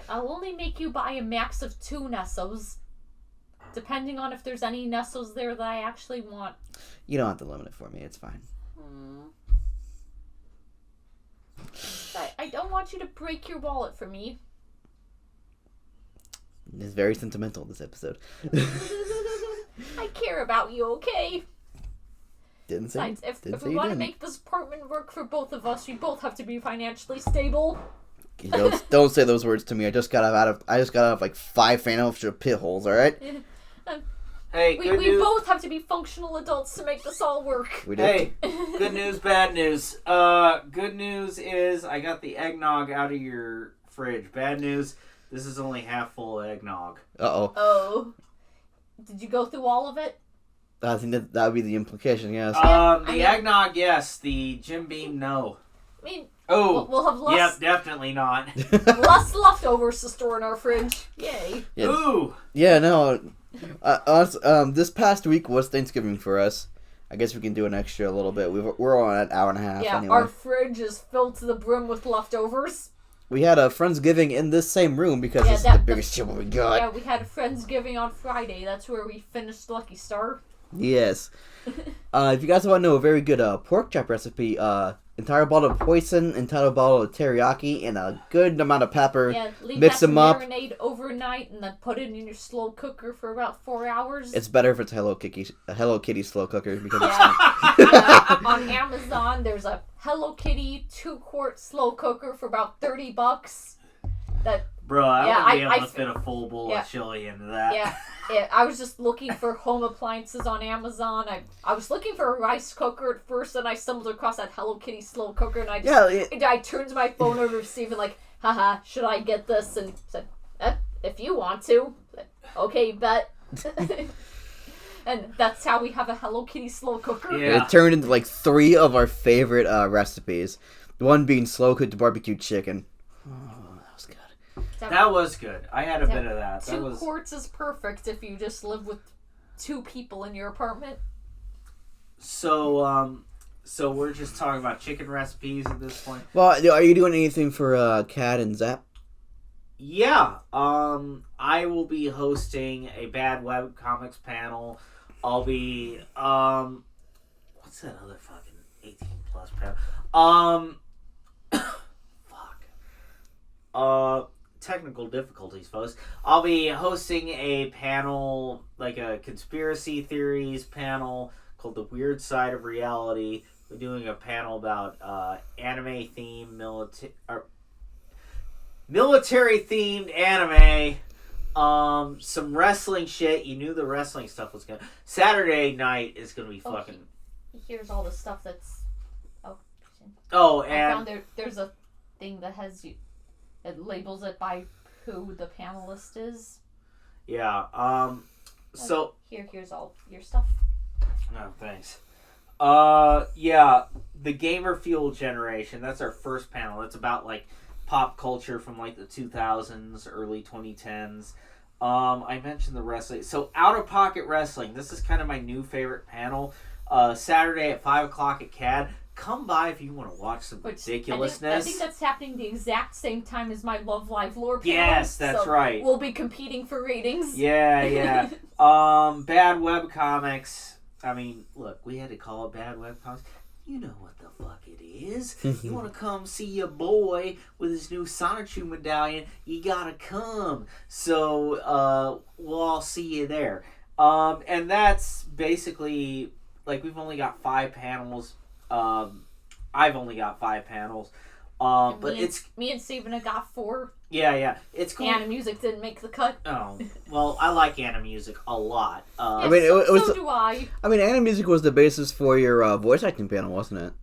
I'll only make you buy a max of 2 Nessos. Depending on if there's any Nessos there that I actually want. You don't have to limit it for me. It's fine. I don't want you to break your wallet for me. It's very sentimental, this episode. I care about you, okay? Didn't say. Besides, if we want to make this apartment work for both of us, we both have to be financially stable. Don't say those words to me. I just got out of like 5 financial pit holes. All right. Hey, we both have to be functional adults to make this all work. We do. Hey, good news, bad news. Good news is I got the eggnog out of your fridge. Bad news, this is only half full eggnog. Uh-oh. Oh. Did you go through all of it? I think that would be the implication, yes. The eggnog, yes. The Jim Beam, no. I mean, oh, we'll have less. Yep, definitely not. Less leftovers to store in our fridge. Yay. Yeah. Ooh. Yeah, no. This past week was Thanksgiving for us. I guess we can do an extra a little bit. We're on an hour and a half anyway. Our fridge is filled to the brim with leftovers. We had a Friendsgiving in this same room because this is the biggest shit we got. Yeah, we had a Friendsgiving on Friday. That's where we finished Lucky Star. Yes. If you guys want to know a very good pork chop recipe, entire bottle of hoisin, entire bottle of teriyaki, and a good amount of pepper. Yeah, mix them up. Marinate overnight, and then put it in your slow cooker for about 4 hours. It's better if it's a Hello Kitty slow cooker because on Amazon, there's a Hello Kitty 2-quart slow cooker for about $30. Bro, I wouldn't be able to fit a full bowl of chili into that. Yeah, I was just looking for home appliances on Amazon. I was looking for a rice cooker at first, and I stumbled across that Hello Kitty slow cooker, and I turned my phone over to Steven like, haha, should I get this? And said, if you want to. Okay, bet. And that's how we have a Hello Kitty slow cooker. Yeah. It turned into like 3 of our favorite recipes. The one being slow cooked barbecue chicken. That was good. I had a bit of that. 2 quarts is perfect if you just live with 2 people in your apartment. So we're just talking about chicken recipes at this point. Well, are you doing anything for Cad and Zap? Yeah. I will be hosting a Bad Web Comics panel. I'll be what's that other fucking 18 plus panel? Technical difficulties, folks. I'll be hosting a panel, like a conspiracy theories panel called The Weird Side of Reality. We're doing a panel about anime themed military themed anime. Some wrestling shit. You knew the wrestling stuff was gonna. Saturday night is gonna be fucking. Here's all the stuff that's. And I found there's a thing that has you. It labels it by who the panelist is. Yeah. So here's all your stuff. No, thanks. Yeah, the Gamer Fuel Generation. That's our first panel. It's about like pop culture from like the 2000s, early 2010s. I mentioned the wrestling. So Out of Pocket Wrestling. This is kind of my new favorite panel. Saturday at 5:00 at CAD. Come by if you want to watch some ridiculousness. I think that's happening the exact same time as my Love Live lore panel. Yes, that's right. We'll be competing for ratings. Yeah. Bad Web Comics. I mean, look, we had to call it Bad Web Comics. You know what the fuck it is. You want to come see your boy with his new Sonichu medallion, you gotta come. So, we'll all see you there. And that's basically, like, we've only got 5 panels. I've only got 5 panels. But me and Steven have got 4. Yeah. It's cool. Anna Music didn't make the cut. Oh, well, I like Anna Music a lot. I mean, so do I. I mean, Anna Music was the basis for your voice acting panel, wasn't it?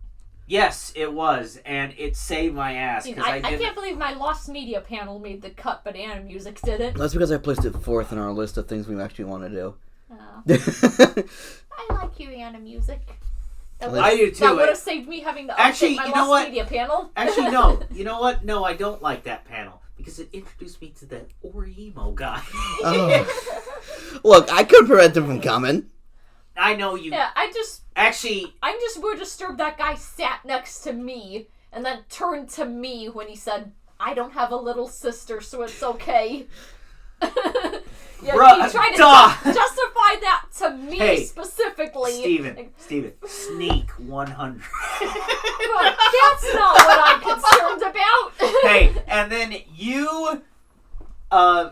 Yes, it was, and it saved my ass. I can't believe my Lost Media panel made the cut, but Anna Music didn't. That's because I placed it 4th in our list of things we actually want to do. Oh. I like you, Anna Music. I do too. That would have saved me having to update my Lost Media panel. Actually, no. You know what? No, I don't like that panel. Because it introduced me to that emo guy. Oh. Look, I couldn't prevent him from coming. I know you. Yeah, I'm just more disturbed that guy sat next to me and then turned to me when he said, "I don't have a little sister, so it's okay." Yeah, Bruh, he tried to justify that to me specifically. Steven, sneak 100. But that's not what I'm concerned about. Hey, and then you,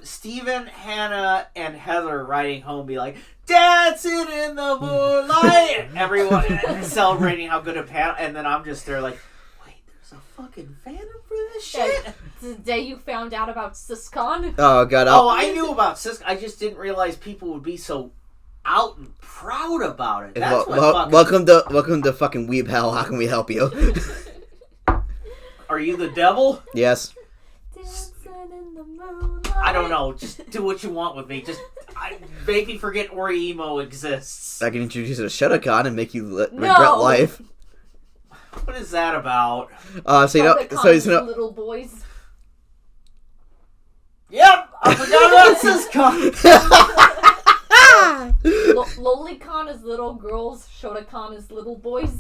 Steven, Hannah, and Heather riding home be like, dancing in the moonlight! Everyone celebrating how good a panel, and then I'm just there like, wait, there's a fucking fandom for this shit? The day you found out about SysCon. Oh, God. I knew about Cisco. I just didn't realize people would be so out and proud about it. That's welcome to fucking Weeb Hell. How can we help you? Are you the devil? Yes. In the moonlight. I don't know. Just do what you want with me. Just make me forget Emo exists. I can introduce you to Shadowcon and make you regret life. What is that about? So you know, little boys. Yep, I forgot about SysCon. Lolicon is little girls. Shotacon is little boys.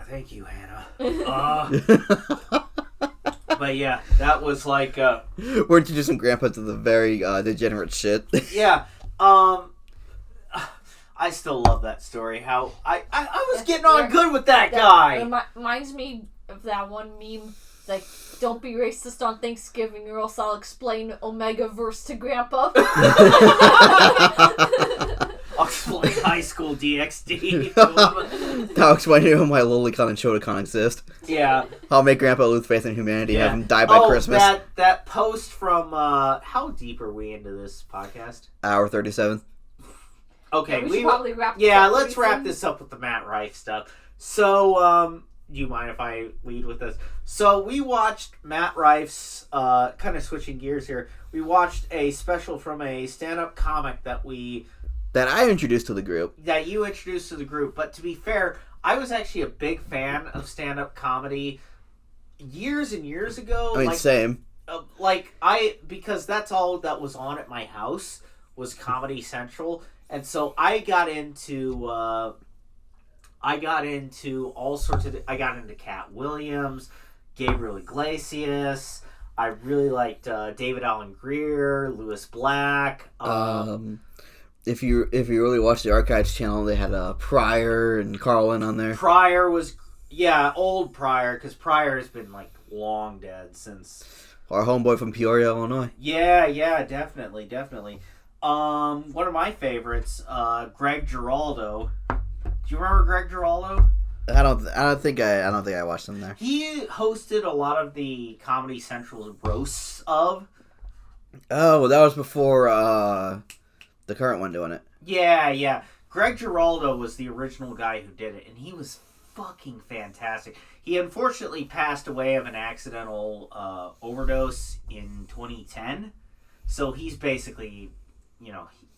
Thank you, Hannah. But yeah, that was like. We're introducing Grandpa to the very degenerate shit. Yeah. I still love that story. How I was getting on good with that guy. Reminds me of that one meme. It's like, don't be racist on Thanksgiving or else I'll explain Omega Verse to Grandpa. I'll explain High School DxD. I'll explain to him why Lolicon and Shotacon exist. Yeah. I'll make Grandpa lose faith in humanity and have him die by Christmas. That post from, how deep are we into this podcast? Hour 37. Okay, we should probably wrap this up. let's wrap this up with the Matt Rife stuff. So, do you mind if I lead with this? So, we watched Matt Rife's, kind of switching gears here, we watched a special from a stand-up comic that I introduced to the group. That you introduced to the group. But to be fair, I was actually a big fan of stand-up comedy years and years ago. I mean, same. Because that's all that was on at my house was Comedy Central. And so I got into all sorts of... I got into Cat Williams, Gabriel Iglesias. I really liked David Allen Greer, Lewis Black. If you really watch the Archives channel, they had Pryor and Carlin on there. Pryor was... Yeah, old Pryor, because Pryor has been, long dead since... Our homeboy from Peoria, Illinois. Yeah, definitely. One of my favorites, Greg Giraldo. Do you remember Greg Giraldo? I don't think I watched him there. He hosted a lot of the Comedy Central's roasts of. Oh, well, that was before the current one doing it. Yeah. Greg Giraldo was the original guy who did it, and he was fucking fantastic. He unfortunately passed away of an accidental overdose in 2010, so he's basically,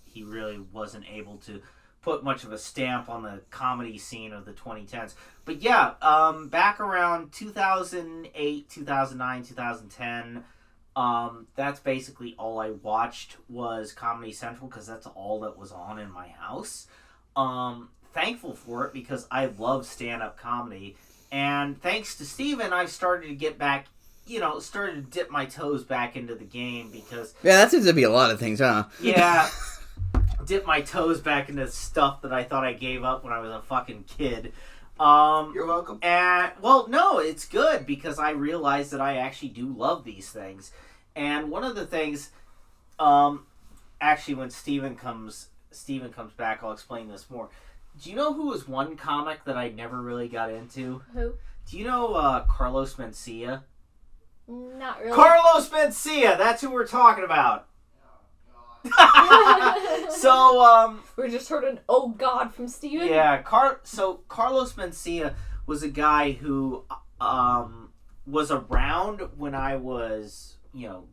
he really wasn't able to put much of a stamp on the comedy scene of the 2010s. But yeah, back around 2008, 2009, 2010, that's basically all I watched was Comedy Central because that's all that was on in my house. Thankful for it because I love stand-up comedy. And thanks to Steven, I started to get back, started to dip my toes back into the game because... Yeah, that seems to be a lot of things, huh? Yeah. Dip my toes back into stuff that I thought I gave up when I was a fucking kid. You're welcome. No, it's good because I realized that I actually do love these things. And one of the things, actually when Steven comes Steven comes back, I'll explain this more. Do you know who was one comic that I never really got into? Who? Do you know Carlos Mencia? Not really. Carlos Mencia! That's who we're talking about. So, we just heard an "oh God" from Steven. yeah, so Carlos Mencia was a guy who was around when I was,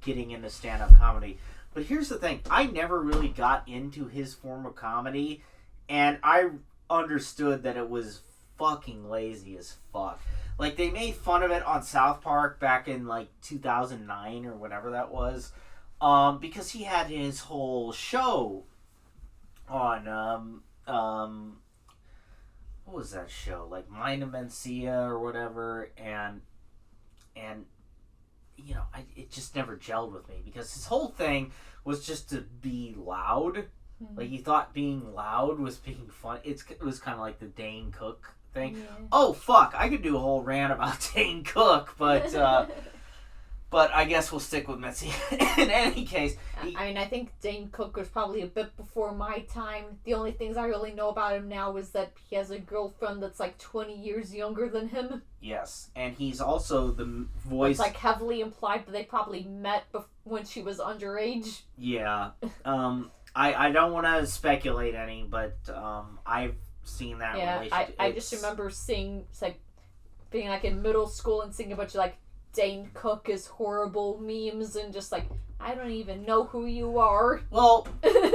getting into stand-up comedy. But here's the thing, I never really got into his form of comedy, and I understood that it was fucking lazy as fuck. Like, they made fun of it on South Park back in, 2009 or whatever that was. Because he had his whole show on, what was that show? Like, Mind of Mencia or whatever, and it just never gelled with me, because his whole thing was just to be loud. Mm-hmm. Like, he thought being loud was being fun. It was kind of like the Dane Cook thing. Yeah. Oh, fuck, I could do a whole rant about Dane Cook, but I guess we'll stick with Mencia. In any case, I think Dane Cook was probably a bit before my time. The only things I really know about him now is that he has a girlfriend that's 20 years younger than him. yes, and he's also the voice. It's heavily implied that they probably met when she was underage. Yeah. I don't want to speculate any, but I've seen that relationship. I just remember seeing, being in middle school and seeing a bunch of Dane Cook is horrible memes and just I don't even know who you are. Well,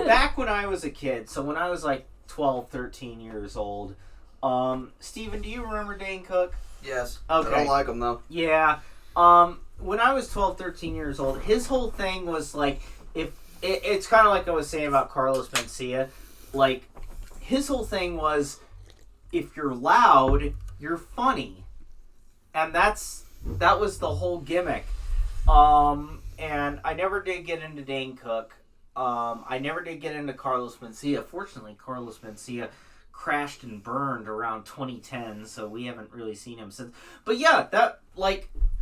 back when I was a kid, so when I was 12, 13 years old, Steven, do you remember Dane Cook? Yes. Okay. I don't like him, though. Yeah. When I was 12, 13 years old, his whole thing was it's kind of like I was saying about Carlos Mencia. His whole thing was, if you're loud, you're funny. And that was the whole gimmick. And I never did get into Dane Cook. I never did get into Carlos Mencia. Fortunately, Carlos Mencia crashed and burned around 2010, so we haven't really seen him since. But yeah, that,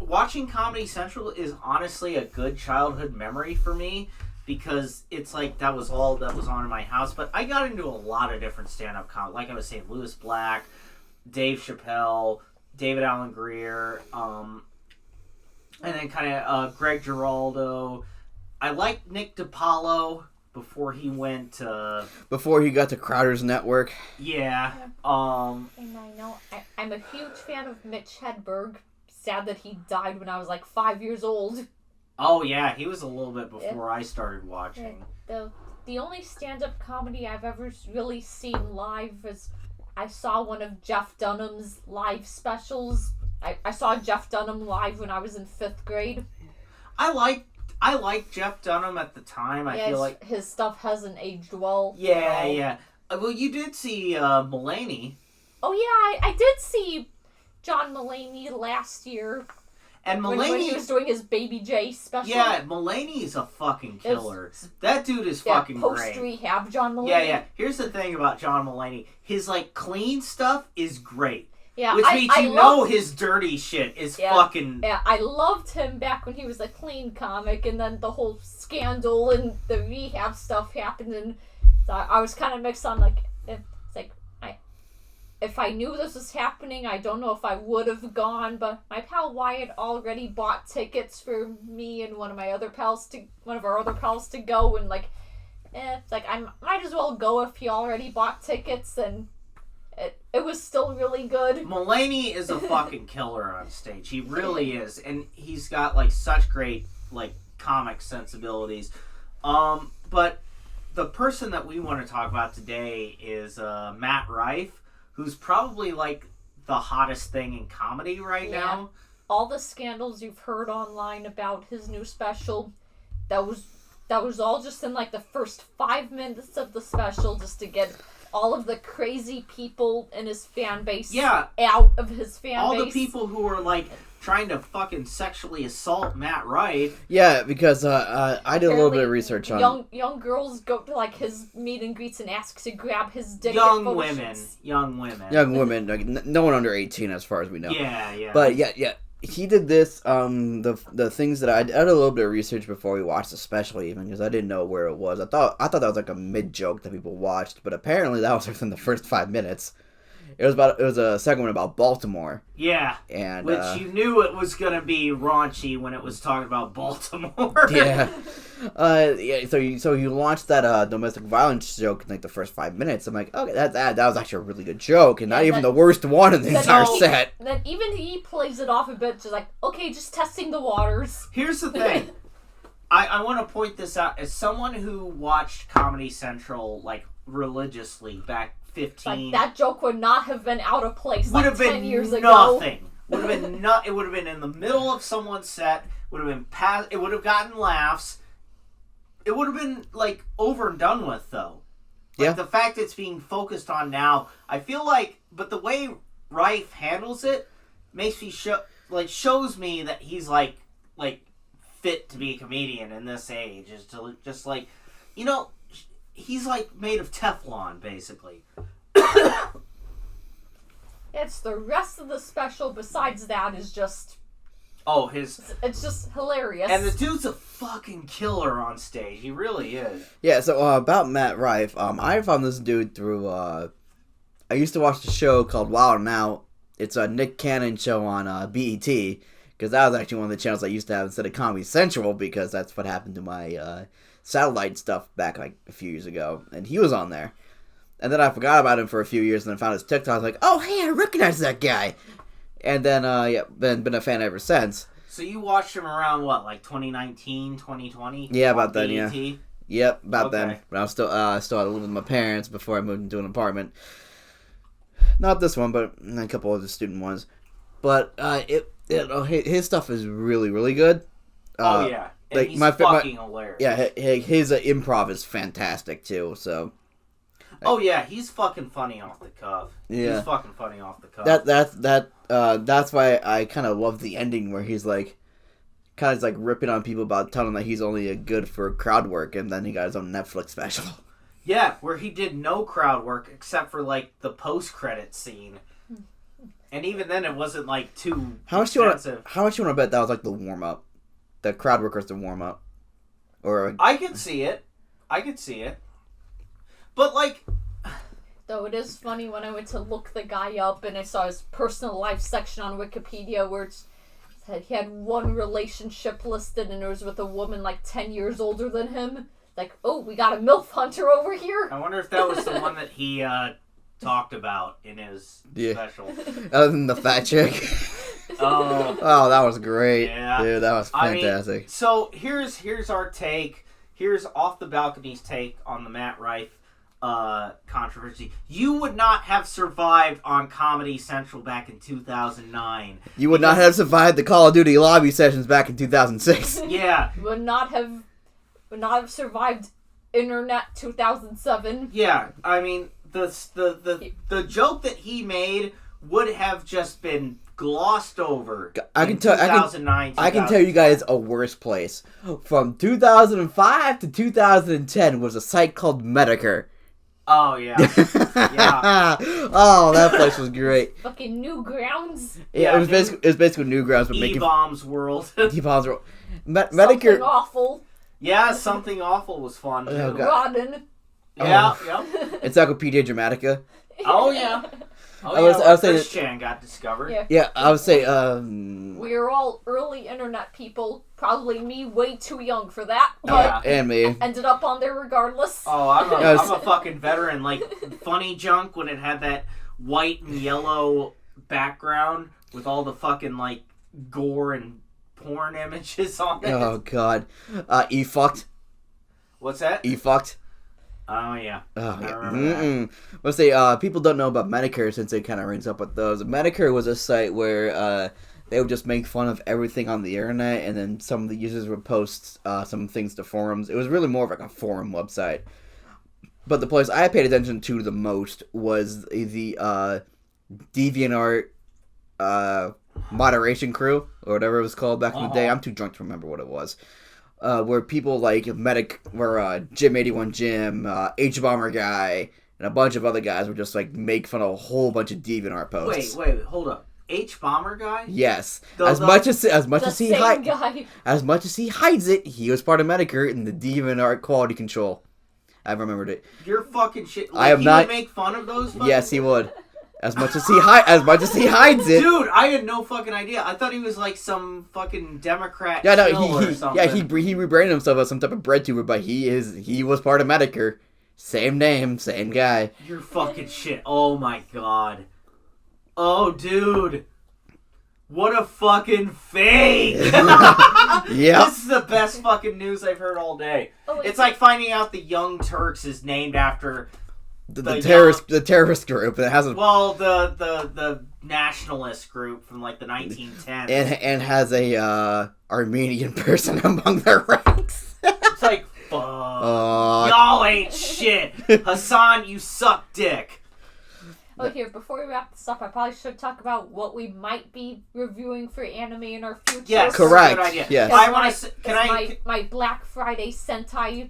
watching Comedy Central is honestly a good childhood memory for me, because it's that was all that was on in my house. But I got into a lot of different stand-up comedy. Like I was saying, Louis Black, Dave Chappelle, David Alan Grier, and then kind of Greg Giraldo. I liked Nick DiPaolo before he went before he got to Crowder's Network. Yeah. And I know I'm a huge fan of Mitch Hedberg. Sad that he died when I was 5 years old. Oh yeah, he was a little bit before I started watching. The only stand-up comedy I've ever really seen live is I saw one of Jeff Dunham's live specials. I saw Jeff Dunham live when I was in 5th grade. I liked Jeff Dunham at the time. I feel like his stuff hasn't aged well. Yeah, yeah. Well, you did see Mulaney. Oh yeah, I did see John Mulaney last year. And Mulaney, when he was doing his Baby J special. Yeah, Mulaney is a fucking killer. That dude is fucking great. Post-rehab John Mulaney. Yeah, yeah. Here's the thing about John Mulaney. His, clean stuff is great. Yeah, which means his dirty shit is fucking... Yeah, I loved him back when he was a clean comic, and then the whole scandal and the rehab stuff happened, and so I was kind of mixed on, if I knew this was happening, I don't know if I would have gone, but my pal Wyatt already bought tickets for me and one of our other pals to go, and I might as well go if he already bought tickets, and it was still really good. Mulaney is a fucking killer on stage. He really is, and he's got such great comic sensibilities. But the person that we want to talk about today is Matt Rife, who's probably the hottest thing in comedy right now. All the scandals you've heard online about his new special, that was all just in the first 5 minutes of the special, just to get all of the crazy people in his fan base out of his fan base. All the people who were trying to fucking sexually assault Matt Rife. Yeah, because I did a little bit of research on young girls go to his meet and greets and ask to grab his dick. Young women. No one under 18 as far as we know. Yeah, yeah. But yeah. he did this. The things that I did a little bit of research before we watched the special, even because I didn't know where it was. I thought that was like a mid joke that people watched, but apparently that was within the first 5 minutes. It was a segment about Baltimore. Yeah, and which you knew it was gonna be raunchy when it was talking about Baltimore. Yeah. So you launched that domestic violence joke in like the first 5 minutes. I'm like, okay, that was actually a really good joke, and not even the worst one in the entire set. Then even he plays it off a bit, just like, okay, just testing the waters. Here's the thing. I want to point this out as someone who watched Comedy Central like religiously back 15. Like, that joke would not have been out of place would like have 10 been years ago. nothing. Would have been not. It would have been in the middle of someone's set. Would have been past. It would have gotten laughs. It would have been like over and done with though. Like, yeah. The fact it's being focused on now, I feel like. But the way Rife handles it makes me shows me that he's like fit to be a comedian in this age. Is to just like, he's like made of Teflon basically. It's the rest of the special besides that is just... Oh, it's just hilarious. And the dude's a fucking killer on stage. He really is. Yeah, so about Matt Rife, I found this dude through, I used to watch the show called Wild 'N Out. It's a Nick Cannon show on BET, because that was actually one of the channels I used to have instead of Comedy Central, because that's what happened to my satellite stuff back like a few years ago, and he was on there. And then I forgot about him for a few years, and then found his TikTok. I was like, "Oh, hey, I recognize that guy." And then, been a fan ever since. So you watched him around what, like 2019, 2020? Yeah, about then. Yeah. Yep, about Okay. then. But I was still had to live with my parents before I moved into an apartment. Not this one, but a couple of the student ones. But his stuff is really, really good. Oh yeah, and he's fucking hilarious. Yeah, his improv is fantastic too. So. Oh yeah, he's fucking funny off the cuff. Yeah. He's fucking funny off the cuff. That's why I kind of love the ending where he's like, kind of like ripping on people about telling them that he's only good for crowd work, and then he got his own Netflix special. Yeah, where he did no crowd work except for like the post-credit scene, and even then it wasn't like too expensive. How much you want to bet that was like the warm up, the crowd workers the warm up, or I could see it, but like. Though it is funny when I went to look the guy up and I saw his personal life section on Wikipedia where it said he had one relationship listed and it was with a woman like 10 years older than him. Like, oh, we got a MILF hunter over here. I wonder if that was the one that he talked about in his special. Other than the fat chick. Oh, that was great. Yeah. Dude, that was fantastic. I mean, so here's our take. Here's Off the Balcony's take on the Matt Rife controversy. You would not have survived on Comedy Central back in 2009. You would not have survived the Call of Duty lobby sessions back in 2006. Yeah. Would not have survived Internet 2007. Yeah, I mean the joke that he made would have just been glossed over. I can tell you guys a worse place. From 2005 to 2010 was a site called Medicare. Oh yeah. Yeah. Oh, that place was great. Fucking Newgrounds. Yeah, it was basically Newgrounds, but making E-Bombs World. E-Bombs World. Medicare. Something awful. Yeah, Something Awful was fun too. Oh, Rodden. Yeah, yep. Encyclopedia Dramatica. Oh yeah. I was saying Chris Chan got discovered. Yeah, I would say. We're all early internet people. Probably me, way too young for that. But and me. Ended up on there regardless. Oh, I'm a fucking veteran. Like Funny Junk when it had that white and yellow background with all the fucking like gore and porn images on it. Oh god. E-fucked. What's that? E-fucked. Oh yeah. Oh, I remember that. Let's say people don't know about Medicare since it kind of rings up with those. Medicare was a site where they would just make fun of everything on the internet, and then some of the users would post some things to forums. It was really more of like a forum website. But the place I paid attention to the most was the DeviantArt moderation crew, or whatever it was called back in the day. I'm too drunk to remember what it was. Where people like Jim81 Jim, H-Bomber Guy, and a bunch of other guys would just like make fun of a whole bunch of DeviantArt posts. Wait, hold up. H Bomber guy? Yes. The- as the- much as The he same guy. as much as he hides it, he was part of Medicare in the Demon Art Quality Control. I remembered it. You're fucking shit. I am he not- would make fun of those fucking... Yes, he would. As much as he hides it. Dude, I had no fucking idea. I thought he was like some fucking Democrat Yeah, no, shill or something. he rebranded himself as some type of bread tuber, but he was part of Medicare. Same name, same guy. You're fucking shit. Oh my god. Oh, dude. What a fucking fake! Yeah. This is the best fucking news I've heard all day. Oh, wait. It's like finding out the Young Turks is named after, The terrorist group that has a well, the nationalist group from like the 1910s. and has a Armenian person among their ranks. It's like, fuck. Y'all ain't shit. Hassan, you suck dick. Oh, here, before we wrap this up, I probably should talk about what we might be reviewing for anime in our future. Yes, Correct. Good idea. Yes. I want to. Can I? My Black Friday Sentai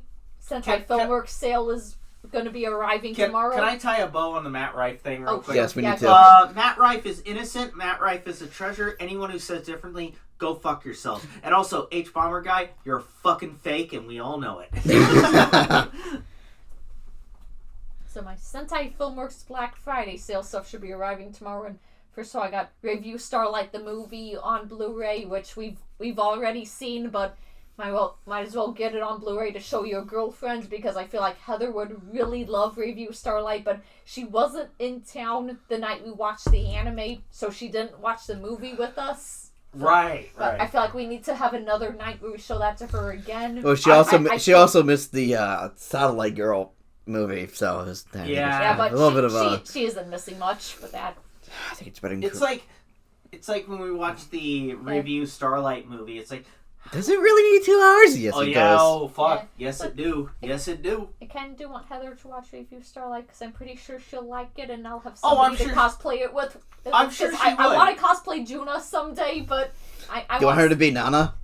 Can- Filmworks sale is going to be arriving tomorrow. Can I tie a bow on the Matt Rife thing real quick? Yes, we need to. Matt Rife is innocent. Matt Rife is a treasure. Anyone who says differently, go fuck yourself. And also, H Bomber guy, you're a fucking fake, and we all know it. So my Sentai Filmworks Black Friday sale stuff should be arriving tomorrow. And first of all, I got Review Starlight the movie on Blu-ray, which we've already seen, but might as well get it on Blu-ray to show your girlfriends, because I feel like Heather would really love Review Starlight, but she wasn't in town the night we watched the anime, so she didn't watch the movie with us. Right. But I feel like we need to have another night where we show that to her again. Well, she also missed the Satellite Girl movie, so it was Yeah, but a little bit of a. she isn't missing much with that. I think it's better. It's like when we watched the Review Starlight movie. It's like, Does it really need 2 hours? Yes, oh it yeah, does. oh fuck, Yeah. yes it do, yes it do. I kind of do want Heather to watch Review Starlight, because I'm pretty sure she'll like it, and I'll have Oh, I'm somebody to sure- cosplay it with. I'm sure she I would. want to cosplay Juna someday, but I Do you want her to be Nana?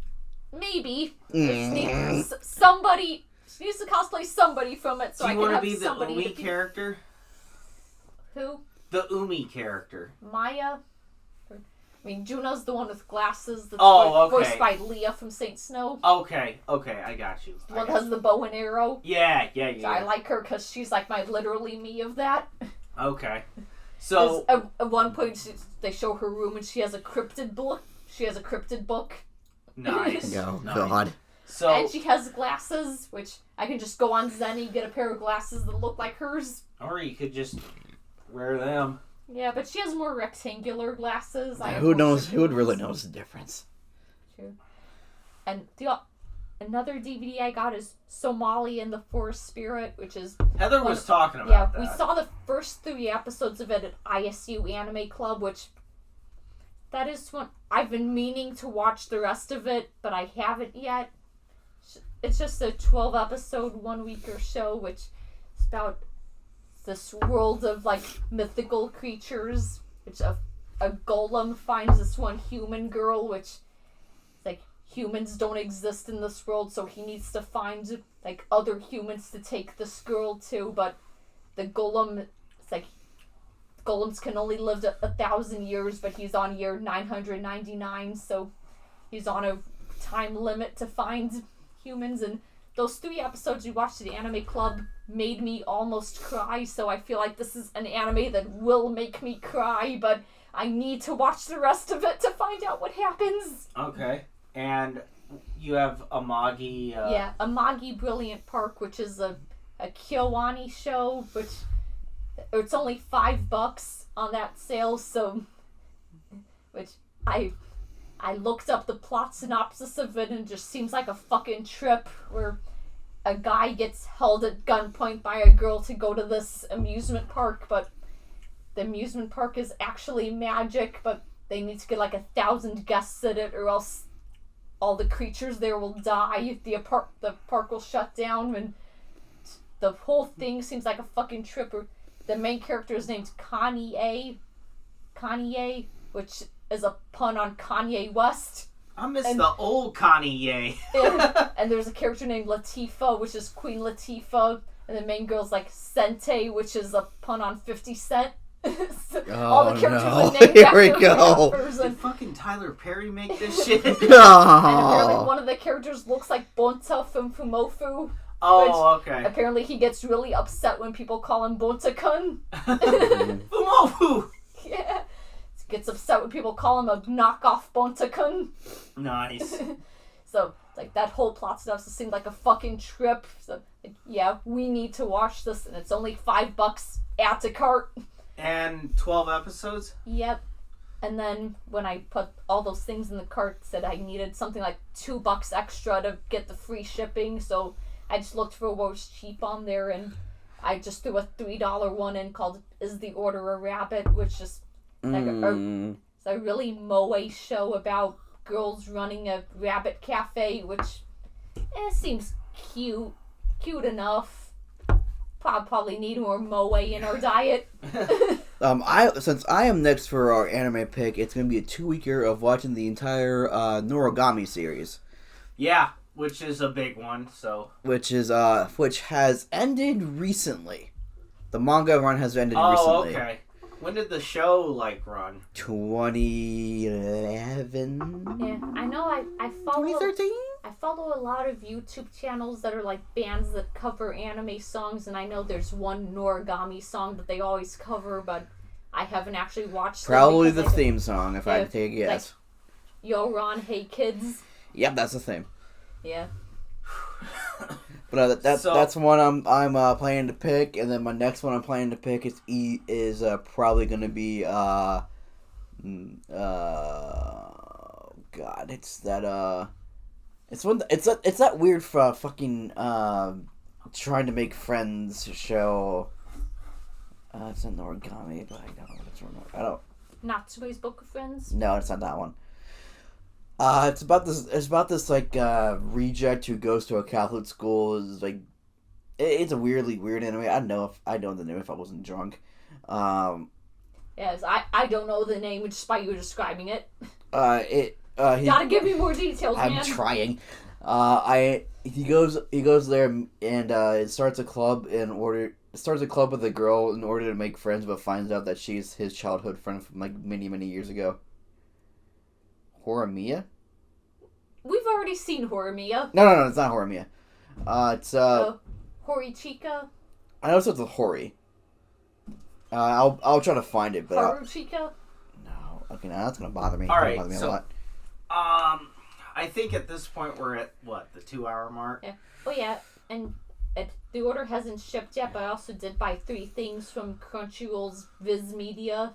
maybe Mm. somebody. She needs to cosplay somebody from it, so Do I you can want to have be the somebody Umi to be- character? Who? The Umi character. Maya. I mean, Juno's the one with glasses that's Oh, voiced okay. by Leah from Saint Snow. Okay, I got you. The one that has the bow and arrow. Yeah. So I like her because she's like my literally me of that. Okay. So At one point, they show her room and she has a cryptid book. nice. Oh, nice. God. So And she has glasses, which I can just go on Zenny, get a pair of glasses that look like hers. or you could just wear them. Yeah, but she has more rectangular glasses. Who knows? Who would really notice the difference? True. And another DVD I got is Somali and the Forest Spirit, which is Heather was talking yeah. about that. We saw the first 3 episodes of it at ISU Anime Club, which that is one I've been meaning to watch the rest of it, but I haven't yet. It's just a 12-episode 1-weeker show, which is about this world of like mythical creatures, which a golem finds this one human girl, which is like humans don't exist in this world, so he needs to find like other humans to take this girl to, but the golem, it's like golems can only live 1,000 years, but he's on year 999, so he's on a time limit to find humans. And those 3 episodes we watched at the Anime Club made me almost cry, so I feel like this is an anime that will make me cry, but I need to watch the rest of it to find out what happens. Okay. And you have Amagi. Yeah, Amagi Brilliant Park, which is a Kyoani show, which it's only $5 on that sale, so which I looked up the plot synopsis of it and it just seems like a fucking trip where a guy gets held at gunpoint by a girl to go to this amusement park, but the amusement park is actually magic, but they need to get like 1,000 guests at it or else all the creatures there will die. The park will shut down, and the whole thing seems like a fucking trip. The main character is named Kanye, which is a pun on Kanye West. I miss the old Kanye. And there's a character named Latifah, which is Queen Latifah, and the main girl's like Sente, which is a pun on 50 Cent. All the characters no. are named Here after we go. rappers. Did fucking Tyler Perry make this shit? And apparently Oh. one of the characters looks like Bonta from Fumofu. Oh, okay. Apparently he gets really upset when people call him Bonta-kun. Fumofu! Yeah. Gets upset when people call him a knockoff Bonta-kun. Nice. So, like, that whole plot stuff just seemed like a fucking trip. So, like, yeah, we need to watch this, and it's only $5. Add to cart. And 12 episodes? Yep. And then when I put all those things in the cart, said I needed something like $2 extra to get the free shipping. So I just looked for what was cheap on there, and I just threw a $3 one in called "Is the Order a Rabbit?" which is like it's a really moe show about girls running a rabbit cafe, which seems cute enough. Probably need more moe in our diet. Since I am next for our anime pick, it's gonna be a 2-weeker of watching the entire Noragami series, Yeah, which is a big one, so... which has ended recently. The manga run has ended recently. Oh, okay. When did the show, run? 2011? Yeah, I know I follow... 2013? I follow a lot of YouTube channels that are like bands that cover anime songs, and I know there's one Noragami song that they always cover, but I haven't actually watched it. Probably the theme song, if I had to take a guess. Like, Yo Ron, Hey Kids. Yep, that's the theme. Yeah. But that's one I'm planning to pick, and then my next one I'm planning to pick is probably gonna be God, it's that it's that weird fucking trying to make friends show. It's an origami, but I don't know what's wrong. I don't. Natsume's Book of Friends. No, it's not that one. It's about this reject who goes to a Catholic school. Is like, it's a weirdly weird anime. I don't know the name if I wasn't drunk. Yes, I don't know the name just by you describing it. Gotta give me more details, man. I'm trying. He goes there and it starts a club with a girl in order to make friends, but finds out that she's his childhood friend from like many years ago. Horimiya? We've already seen Horimiya. No, it's not Horimiya. It's Horichika. I know it's with Hori. I'll try to find it, but Haruchika. no. Okay, now that's gonna bother me. All right, bother me so a lot. I think at this point we're at the 2-hour mark. Yeah. Oh yeah, and the order hasn't shipped yet, but I also did buy 3 things from Crunchyroll's Viz Media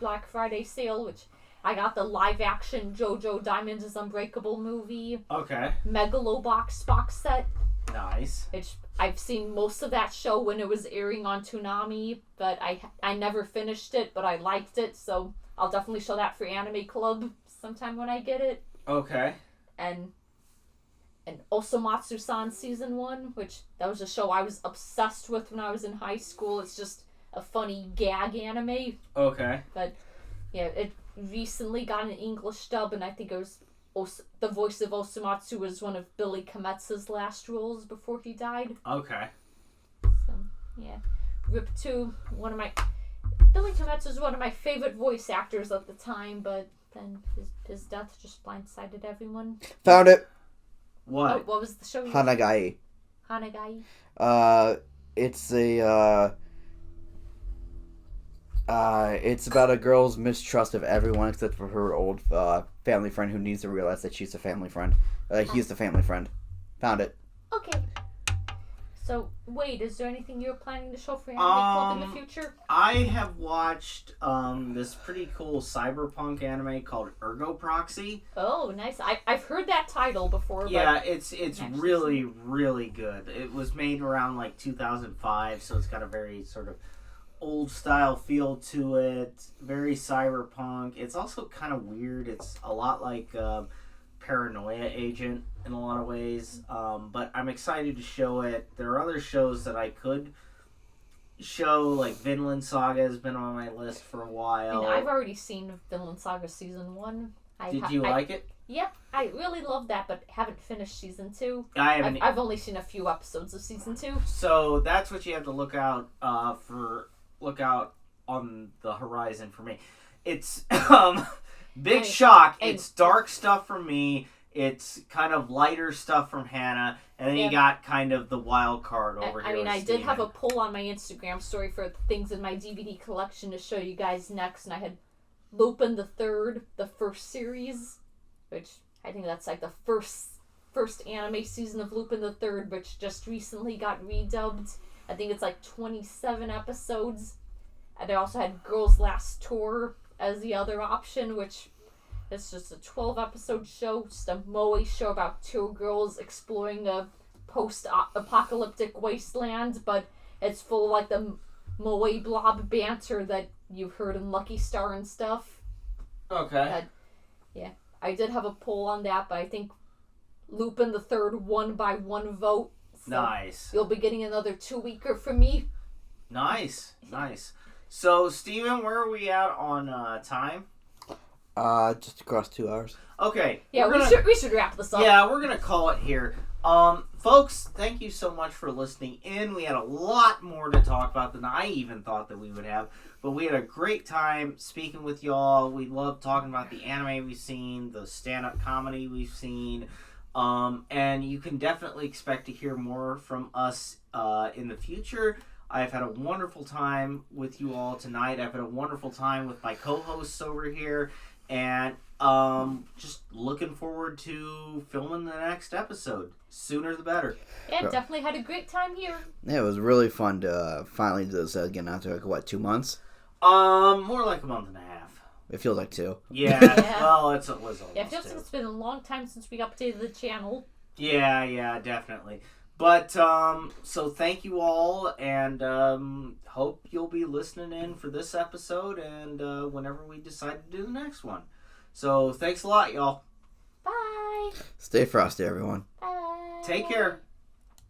Black Friday sale, which I got the live-action JoJo Diamonds Unbreakable movie. Okay. Megalobox box set. Nice. I've seen most of that show when it was airing on Toonami, but I never finished it, but I liked it, so I'll definitely show that for Anime Club sometime when I get it. Okay. And Osomatsu-san Season 1, which that was a show I was obsessed with when I was in high school. It's just a funny gag anime. Okay. But, yeah, it recently got an English dub, and I think it was the voice of Osomatsu was one of Billy Kometsu's last roles before he died. Okay. So, yeah. Rip 2, Billy Kometsu is one of my favorite voice actors at the time, but then his death just blindsided everyone. Found it. What? Oh, what was the show? Hanagai. Hanagai. It's about a girl's mistrust of everyone except for her old family friend who needs to realize that she's a family friend. He's the family friend. Found it. Okay. So, Wade, is there anything you're planning to show for Anime Club in the future? I have watched this pretty cool cyberpunk anime called Ergo Proxy. Oh, nice. I've heard that title before. Yeah, but it's really, really good. It was made around 2005, so it's got a very sort of old style feel to it. Very cyberpunk. It's also kind of weird. It's a lot like Paranoia Agent in a lot of ways, but I'm excited to show it. There are other shows that I could show, like Vinland Saga has been on my list for a while. I've already seen Vinland Saga Season 1. Did you like it? Yep, I really love that, but haven't finished Season 2. I've only seen a few episodes of Season 2. So that's what you have to look out on the horizon for me. It's big shock. It's dark stuff from me. It's kind of lighter stuff from Hannah, and then you got kind of the wild card over here. I mean, I Steven. did have a poll on my Instagram story for things in my DVD collection to show you guys next, and I had Lupin the Third, the first series, which I think that's like the first anime season of Lupin the Third, which just recently got redubbed. I think it's like 27 episodes. And I also had Girls Last Tour as the other option, which is just a 12-episode show, just a moe show about two girls exploring a post-apocalyptic wasteland, but it's full of like the moe blob banter that you've heard in Lucky Star and stuff. Okay. Yeah, I did have a poll on that, but I think Lupin the Third won by 1 vote. So nice. You'll be getting another 2-weeker from me. Nice. So, Steven, where are we at on time? Just across 2 hours. Okay. Yeah, we should wrap this up. Yeah, we're gonna call it here. Folks, thank you so much for listening in. We had a lot more to talk about than I even thought that we would have, but we had a great time speaking with y'all. We love talking about the anime we've seen, the stand-up comedy we've seen, and you can definitely expect to hear more from us in the future. I've had a wonderful time with you all tonight. I've had a wonderful time with my co-hosts over here, and just looking forward to filming the next episode. Sooner the better. Yeah, definitely had a great time here. Yeah, it was really fun to finally do this again after, like, what, 2 months? More like a month and a half. It feels like 2. Yeah, well, it was almost Yeah, it feels like it's been a long time since we updated the channel. Yeah, definitely. But, so thank you all, and hope you'll be listening in for this episode and whenever we decide to do the next one. So, thanks a lot, y'all. Bye. Stay frosty, everyone. Bye. Take care.